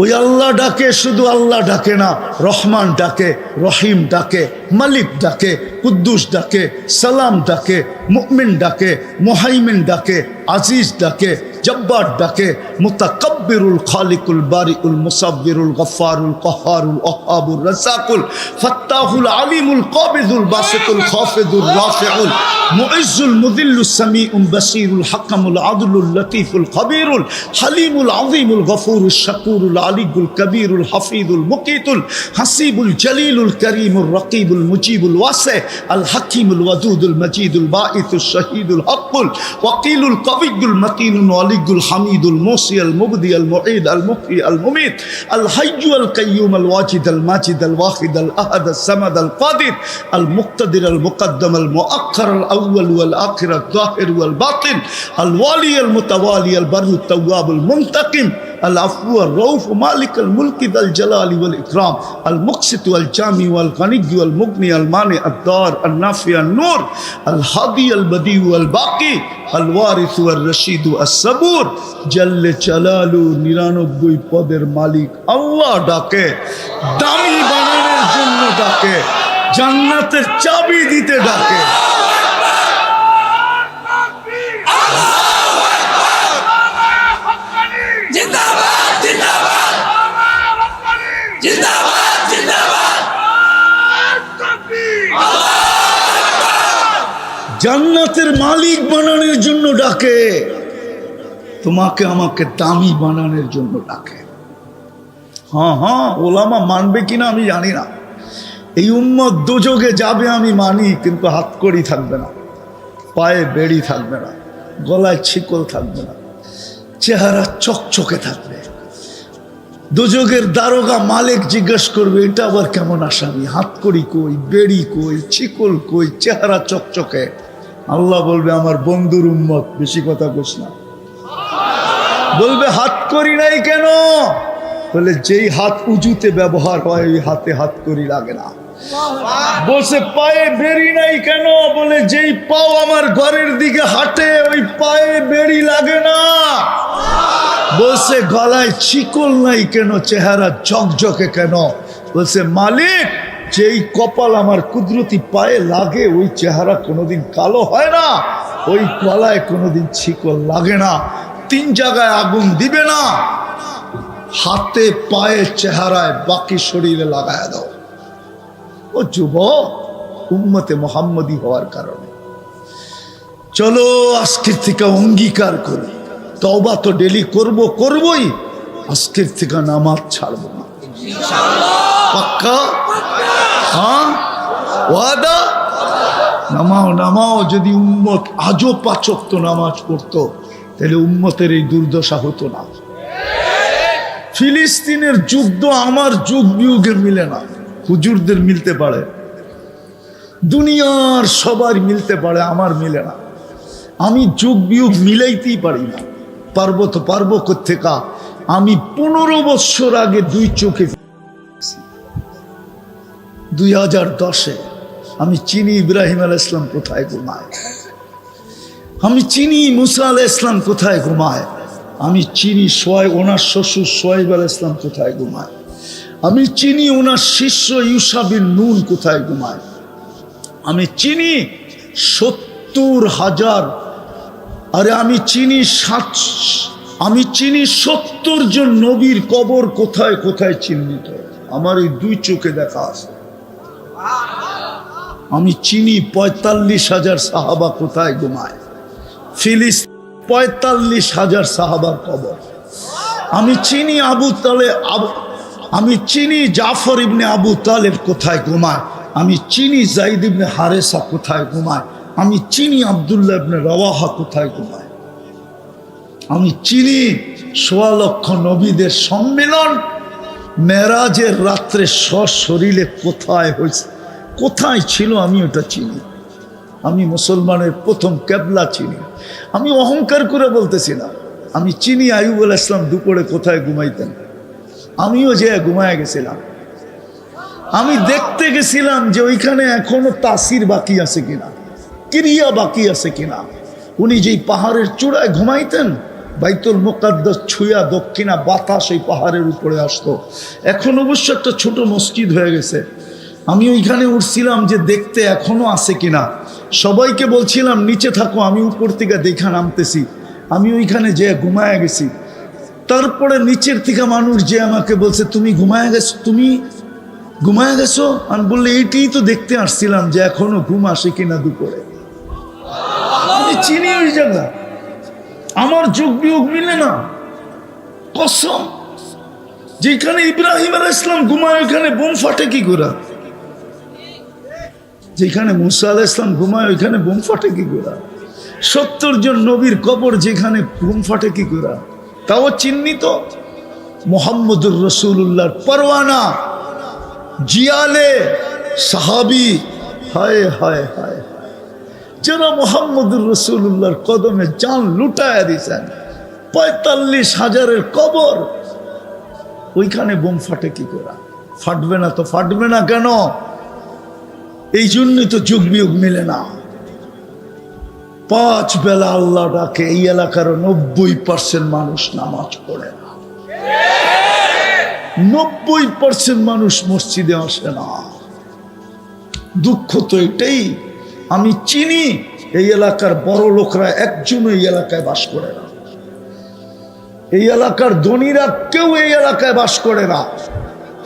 ওই আল্লাহ ডাকে, শুধু আল্লাহ ডাকে না, রহমান ডাকে, রহিম ডাকে, মালিক ডাকে, কুদ্দুস ডাকে, সালাম ডাকে, মুমিন ডাকে, মুহাইমিন ডাকে, আজিজ ডাকে, জব্বার ডাকে, মুতাকাব্বিরুল খালিকুল বারিউল মুসাব্বিরুল গফফারুল কহ্হারুল ওয়াহ্হাবুর রাজ্জাকুল ফাত্তাহুল আলিমুল কাবিদুল বাসিতুল খাফিদুর রাফিউল মুইজ্জুল মুযিল্লুস সামিউল বাসীরুল হাকামুল আদলুল লতীফুল খবীরুল হালিমুল আযীমুল গফুরুশ শাকুরুল আলিয়ুল কবীরুল হাফিজুল মুকীতুল হাসিবুল জলিলুল করিমুর রকিবুল মুজিবুল ওয়াসি আল হাকিমুল ওয়াদুদুল মজিদুল বাঈসুশ শহীদুল হকুল ওয়াকিলুল কবিয়ুল মতিনুল ওয়ালিয়ুল হামিদুল মুসি আল মুবদি আল মুঈদ আল মুহয়ি আল মুমীত আল হাইয়্যু আল কাইয়্যুম আল ওয়াজিদ আল মাজিদ আল ওয়াহিদ আল আহাদ আল সামাদ আল কাদির আল মুক্তাদির আল মুকদ্দম আল মুআক্খার আল আউয়াল ওয়াল আখির আল যাহির ওয়াল বাতিন আল ওয়ালি আল মুতাওয়ালি আল বাররু তাওয়াব আল মুনতাকিম العفو الرؤوف مالك الملك ذا الجلال والإكرام المقسط والجامع والغني والمغني المانع الدار النافع النور الهادي البديع والباقي الوارث والرشيد الصبور جل جلاله 99 পদের মালিক আল্লাহ ডাকে, দামি বানানোর জন্য ডাকে, জান্নাতের চাবি দিতে ডাকে। জান্নাতের মালিক বানানোর জন্য ডাকে, তোমাকে আমাকে দামি বানানোর জন্য ডাকে। হ্যাঁ, ওলামা মানবে কিনা আমি জানি না। এই উম্মত দোজখে যাবে আমি মানি, কিন্তু হাতকড়ি থাকবে না, পায়ে বেড়ি থাকবে না, গলায় ছিকল থাকবে না, চেহারা চকচকে থাকবে। দোজখের দারোগা মালিক জিজ্ঞেস করবে, এটা আবার কেমন আসামি, হাতকড়ি কই, বেড়ি কই, ছিকল কই, চেহারা চকচকে। আল্লাহ বলবে, আমার বন্ধুর উম্মত, বেশি কথা কোস না। বলবে, হাতকড়ি নাই কেন? বলে, যেই হাত উজুতে ব্যবহার হয় ওই হাতে হাতকড়ি লাগে না। বলছে, পায়ে বেড়ি নাই কেন? বলে, যেই পাও আমার ঘরের দিকে হাঁটে ওই পায়ে বেড়ি লাগে না। বলছে, গলায় ছিকল নাই কেন? চেহারা ঝকঝকে কেন? বলছে, মালিক, যেই কপাল আমার কুদরতি পায়ে লাগে ওই চেহারা কোনোদিন কালো হয় না, ওই গলায় কোনোদিন ছিকল লাগে না। 3 জায়গায় আগুন দিবে না, হাতে, পায়ে, চেহারায়, বাকি শরীরে লাগায় দাও। ও যুবক, উম্মতে মুহাম্মদী হওয়ার কারণে চলো আজকের থেকে অঙ্গীকার করি, তওবা তো ডেলি করবই, আজকের থেকে নামাজ ছাড়বো না। পাক্কা? হ্যাঁ, ওয়াদা? নামাও। যদি উম্মত আজও 5 ওয়াক্ত নামাজ পড়তো তাহলে উম্মতের এই দুর্দশা হতো না। ফিলিস্তিনের যুদ্ধ আমার যুগ বিয়োগে মিলে না, হুজুরদের মিলতে পারে, দুনিয়ার সবার মিলতে পারে, আমার মিলে না। আমি যুগ বিয়োগ মিলাইতেই পারি না। পারবো কোত্থেকা? আমি 15 বছর আগে 2 চোখে 2010-এ আমি চিনি ইব্রাহিম আলাইহিস সালাম কোথায় ঘুমায়, আমি চিনি মুসা আলাইহিস সালাম কোথায় ঘুমায়, আমি চিনি ওনার শ্বশুর সোহাইব আলাইহিস সালাম কোথায় ঘুমায়, আমি চিনি ওনার শিষ্য ইউসা বিন নুন কোথায় ঘুমায়, আমি চিনি 70,000, আরে আমি চিনি 70 জন নবীর কবর কোথায় কোথায় চিহ্নিত, আমার এই 2 চোখে দেখা আছে। আমি চিনি 45,000 সাহাবা কোথায় ঘুমায়, ফিলিস্তিন 45,000 সাহাবার কবর। আমি চিনি আমি চিনি জাফর ইবনে আবু তালেব কোথায় ঘুমায়, আমি চিনি যায়েদ ইবনে হারেসা কোথায় ঘুমায়, আমি চিনি আব্দুল্লাহ ইবনে রাওয়াহা কোথায় ঘুমায়, আমি চিনি 1.25 লক্ষ নবীদের সম্মেলন মেরাজের রাত্রে সশরীরে কোথায় হয়েছে, কোথায় ছিল, আমি ওটা চিনি। আমি মুসলমানের প্রথম কেবলা চিনি। আমি অহংকার করে বলতেছি না, আমি চিনি আইয়ুব আলাইহিস সালাম দুপুরে কোথায় ঘুমাইতেন, আমিও যে ঘুমায় গেছিলাম। আমি দেখতে গেছিলাম যে ওইখানে এখনো তাসির বাকি আছে কিনা, ক্রিয়া বাকি আছে কিনা। উনি যেই পাহাড়ের চূড়ায় ঘুমাইতেন, বাইতুল মুকাদ্দাস ছুঁয়া দক্ষিণা বাতাস ওই পাহাড়ের উপরে আসতো। এখন অবশ্য একটা ছোট মসজিদ হয়ে গেছে। আমি ওইখানে উঠছিলাম যে দেখতে এখনো আছে কিনা। সবাইকে বলছিলাম নিচে থাকো, আমি উপর থেকে দেখা নামতেছি। আমি ওইখানে যে ঘুমায় গেছি। তারপরে নিচের থেকে মানুষ যে আমাকে বলছে তুমি ঘুমায় গেছো, তুমি ঘুমায় গেছো। আমি বললে এইটাই তো দেখতে আসছিলাম যে এখনো ঘুম আসে কিনা দুপুরে। আমি চিনি ওই জায়গা, আমার যোগ বিয়োগ মিলে না। কসম, যেখানে ইব্রাহিম আলাইহিস সালাম ঘুমায় ওইখানে বোম ফাটে কি করে? যেখানে মুসা আলাইহিস সালাম ঘুমায় ওইখানে বোম ফাটে কি করে? 70 জন নবীর কবর যেখানে বোম ফাটে কি করে? তাও চিহ্নিত মুহাম্মদুর রাসূলুল্লাহর পরওয়ানা, জিয়ালে সাহাবী। হায় হায় হায়, যারা মুহাম্মদুর রাসূলুল্লাহর কদমে জান লুটায়া দিয়েছেন। 45,000-এর কবর, ওইখানে বোম ফাটে কি করে? ফাটবে না তো ফাটবে না কেন? এই জন্যই তো যোগ বিয়োগ মিলে না। 5 বেলা আল্লাহ ডাকে, এই এলাকার 90% মানুষ নামাজ পড়ে না। 90% মানুষ মসজিদে আসে না। দুঃখ তো এটাই। আমি চিনি এই এলাকার বড় লোকরা একজনও এই এলাকায় বাস করে না। এই এলাকার ধনীরা কেউ এই এলাকায় বাস করে না।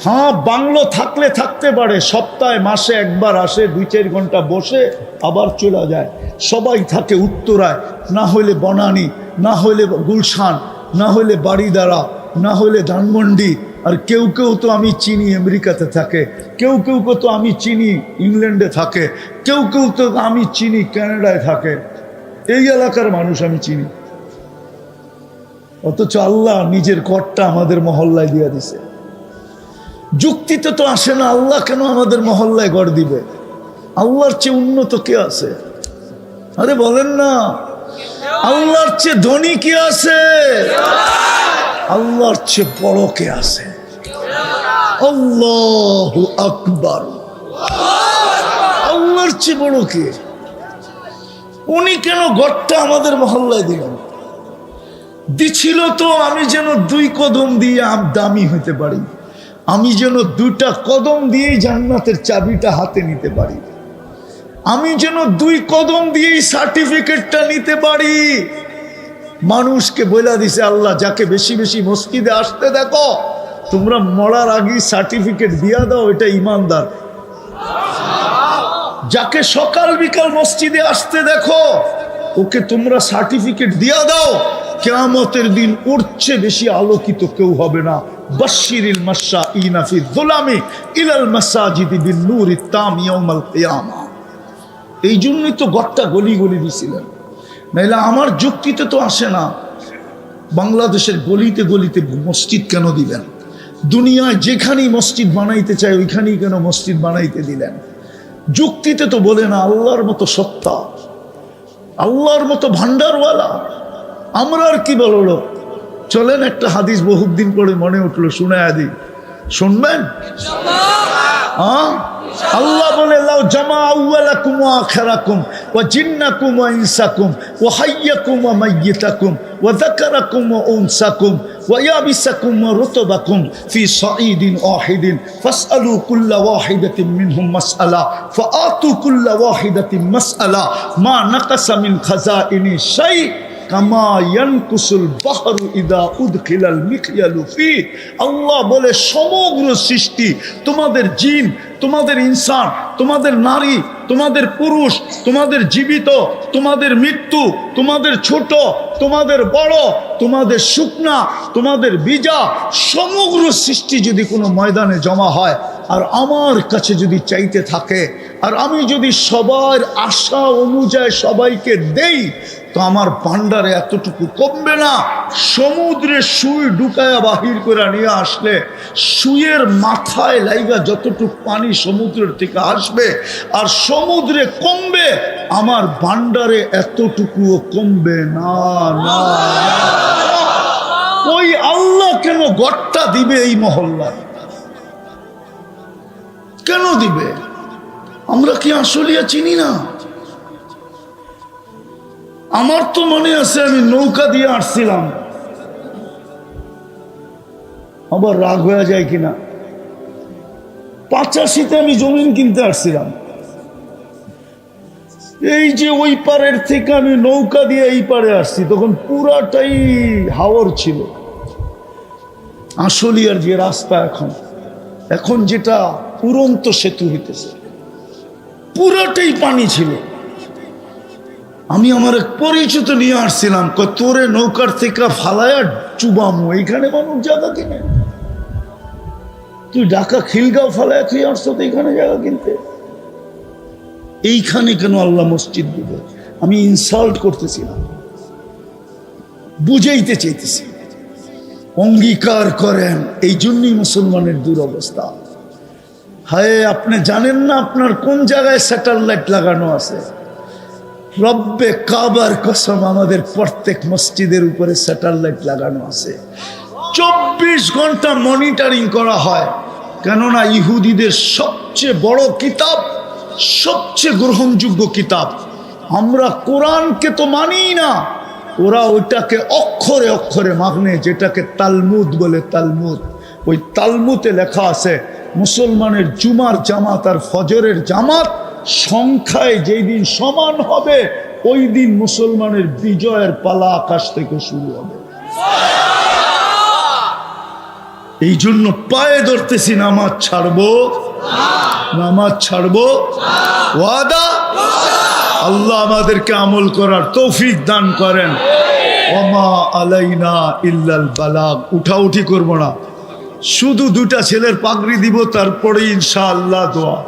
হ্যাঁ, বাংলো থাকলে থাকতে পারে, সপ্তাহে মাসে একবার আসে, 2-4 ঘন্টা বসে আবার চলে যায়। সবাই থাকে উত্তরায়, না হইলে বনানী, না হইলে গুলশান, না হইলে বাড়িদারা, না হইলে ধানমন্ডি। আর কেউ কেউ তো আমি চিনি আমেরিকাতে থাকে, কেউ কেউ তো আমি চিনি ইংল্যান্ডে থাকে, কেউ কেউ তো আমি চিনি কানাডায় থাকে। এই এলাকার মানুষ আমি চিনি, অথচ আল্লাহ নিজের ঘরটা আমাদের মহল্লায় দিয়ে দিছে। যুক্তিতে তো আসে না, আল্লাহ কেন আমাদের মহল্লায় ঘর দিবে? আল্লাহর চেয়ে উন্নত কে আছে? আরে বলেন না, আল্লাহর চেয়ে ধনী কে আছে? আল্লাহর চেয়ে বড় কে আছে? আল্লাহু আকবার। আল্লাহর চেয়ে বড় কে? উনি কেন ঘরটা আমাদের মহল্লায় দিলেন? দিছিল তো আমি যেন 2 কদম দিয়ে দামি হইতে পারি, আমি যেন 2টা কদম দিয়ে জান্নাতের চাবিটা হাতে নিতে পারি, আমি যেন 2 কদম দিয়েই সার্টিফিকেটটা নিতে পারি। মানুষকে বলে দিছে আল্লাহ, যাকে বেশি বেশি মসজিদে আসতে দেখো তোমরা মরার আগেই সার্টিফিকেট দিয়া দাও, এটা ইমানদার। যাকে সকাল বিকাল মসজিদে আসতে দেখো ওকে তোমরা সার্টিফিকেট দিয়া দাও, কিয়ামতের দিন ওর চেয়ে বেশি আলোকিত কেউ হবে না। বাশশিরিল মাশাঈনা ফি যুলামি ইলাল মাসাজিদি বিন নূরি তাম ইয়াউমাল কিয়ামা। এই জন্যই তো ঘরটা গলি গলি দিছিলেন, নাইলে আমার যুক্তিতে তো আসে না। বাংলাদেশের গলিতে গলিতে মসজিদ কেন দিলেন? দুনিয়ায় যেখানেই মসজিদ বানাইতে চায় ওইখানেই কেন মসজিদ বানাইতে দিলেন? যুক্তিতে তো বলে না। আল্লাহর মতো সত্তা, আল্লাহর মতো ভান্ডারওয়ালা, আমরা আর কি বললো? চলেন একটা হাদিস বহুত দিন পরে মনে উঠলো, শুনায়া দিই, শুনবেন? আল্লাহ বলে লাউ জামা আউওয়ালাকুম ওয়া আখিরাকুম ওয়া জিন্নাকুম ওয়া ইনসাকুম ওয়া হাইয়াকুম ওয়া মাইয়িতাকুম ওয়া যাকারাকুম ওয়া উনসাকুম ওয়া ইয়াবিসাকুম ওয়া রুতবাকুম ফি সাঈদিন ওয়াহিদিন ফাসআলু কুল্লা ওয়াহিদাতিন মিনহুম মাসআলা ফাআতু কুল্লা ওয়াহিদাতিন মাসআলা মা নাকাসা মিন খাযাইনি শাই কামা ইয়ানকুসুল বাহরু ইদা উদখিলাল মিখয়ালু ফি। আল্লাহ বলে সমগ্র সৃষ্টি, তোমাদের জিন, তোমাদের ইনসান, তোমাদের নারী, তোমাদের পুরুষ, তোমাদের জীবিত, তোমাদের মৃত্যু, তোমাদের ছোট, তোমাদের বড়, তোমাদের শুকনা, তোমাদের বীজা, সমগ্র সৃষ্টি যদি কোনো ময়দানে জমা হয় আর আমার কাছে যদি চাইতে থাকে, আর আমি যদি সবার আশা অনুযায়ী সবাইকে দেই, তো আমার ভান্ডারে এতটুকু কমবে না। সমুদ্রে সুই ঢুকায়া বাহির করে নিয়ে আসলে সুইয়ের মাথায় লাইগা যতটুকু পানি সমুদ্রের থেকে আসবে আর সমুদ্রে কমবে, আমার ভান্ডারে এতটুকুও কমবে না। না, ওই আল্লাহ কেন ঘরটা দিবে এই মহল্লায়? কেন দিবে? আমরা কি আসলিয়া চিনি না? আমার তো মনে আছে আমি নৌকা দিয়ে আসছিলাম, আবার রাগ হয়ে যায় কিনা, 85-তে আমি জমিন কিনতে আসছিলাম। এই যে ওই পারের থেকে আমি নৌকা দিয়ে এই পারে আসছি, তখন পুরাটাই হাওর ছিল। আশুলিয়ার যে রাস্তা এখন এখন যেটা উড়ন্ত সেতু হইতেছে, পুরাটাই পানি ছিল। আমি আমার এক পরিচিত নিয়ে আসছিলাম, তোরে নৌকার থেকে ফালায়া চুবামো, এইখানে মানুষ জায়গা কিনে। তুই ঢাকা খিলগাঁও ফালায়া তুই আসছো তো এখানে জায়গা কিনতে, এইখানে কেন আল্লাহ মসজিদ দিবে? আমি ইনসাল্ট করতেছিলাম, বুঝাইতে চাইতেছি। অঙ্গীকার করেন, এই জন্যই মুসলমানের দুরবস্থা। হায়, আপনি জানেন না আপনার কোন জায়গায় স্যাটেলাইট লাগানো আছে? রব্বে কাবার কসম, আমাদের প্রত্যেক মসজিদের উপরে স্যাটেলাইট লাগানো আছে। 24 ঘন্টা মনিটরিং করা হয়। কেননা ইহুদিদের সবচেয়ে বড় কিতাব, সবচেয়ে গ্রহণযোগ্য কিতাব, আমরা কোরআনকে তো মানি না, ওরা ওইটাকে অক্ষরে অক্ষরে মানে, যেটাকে তালমুদ বলে। তালমুদ, ওই তালমুদে লেখা আছে মুসলমানের জুমার জামাত আর ফজরের জামাত সংখ্যায় যেই দিন সমান হবে, ওই দিন মুসলমানের বিজয়ের পালা আকাশ থেকে শুরু হবে। এই জন্য পায়ে ধরতেছি, নামাজ ছাড়বো, নামাজ ছাড়বো, ওয়াদা। আল্লাহ আমাদেরকে আমল করার তৌফিক দান করেন। ওমা আলাইনা ইল্লাল বালাগ। উঠাউঠি করবো না, শুধু দুটা ছেলের পাগড়ি দিব, তারপরে ইনশাআল্লাহ দোয়া।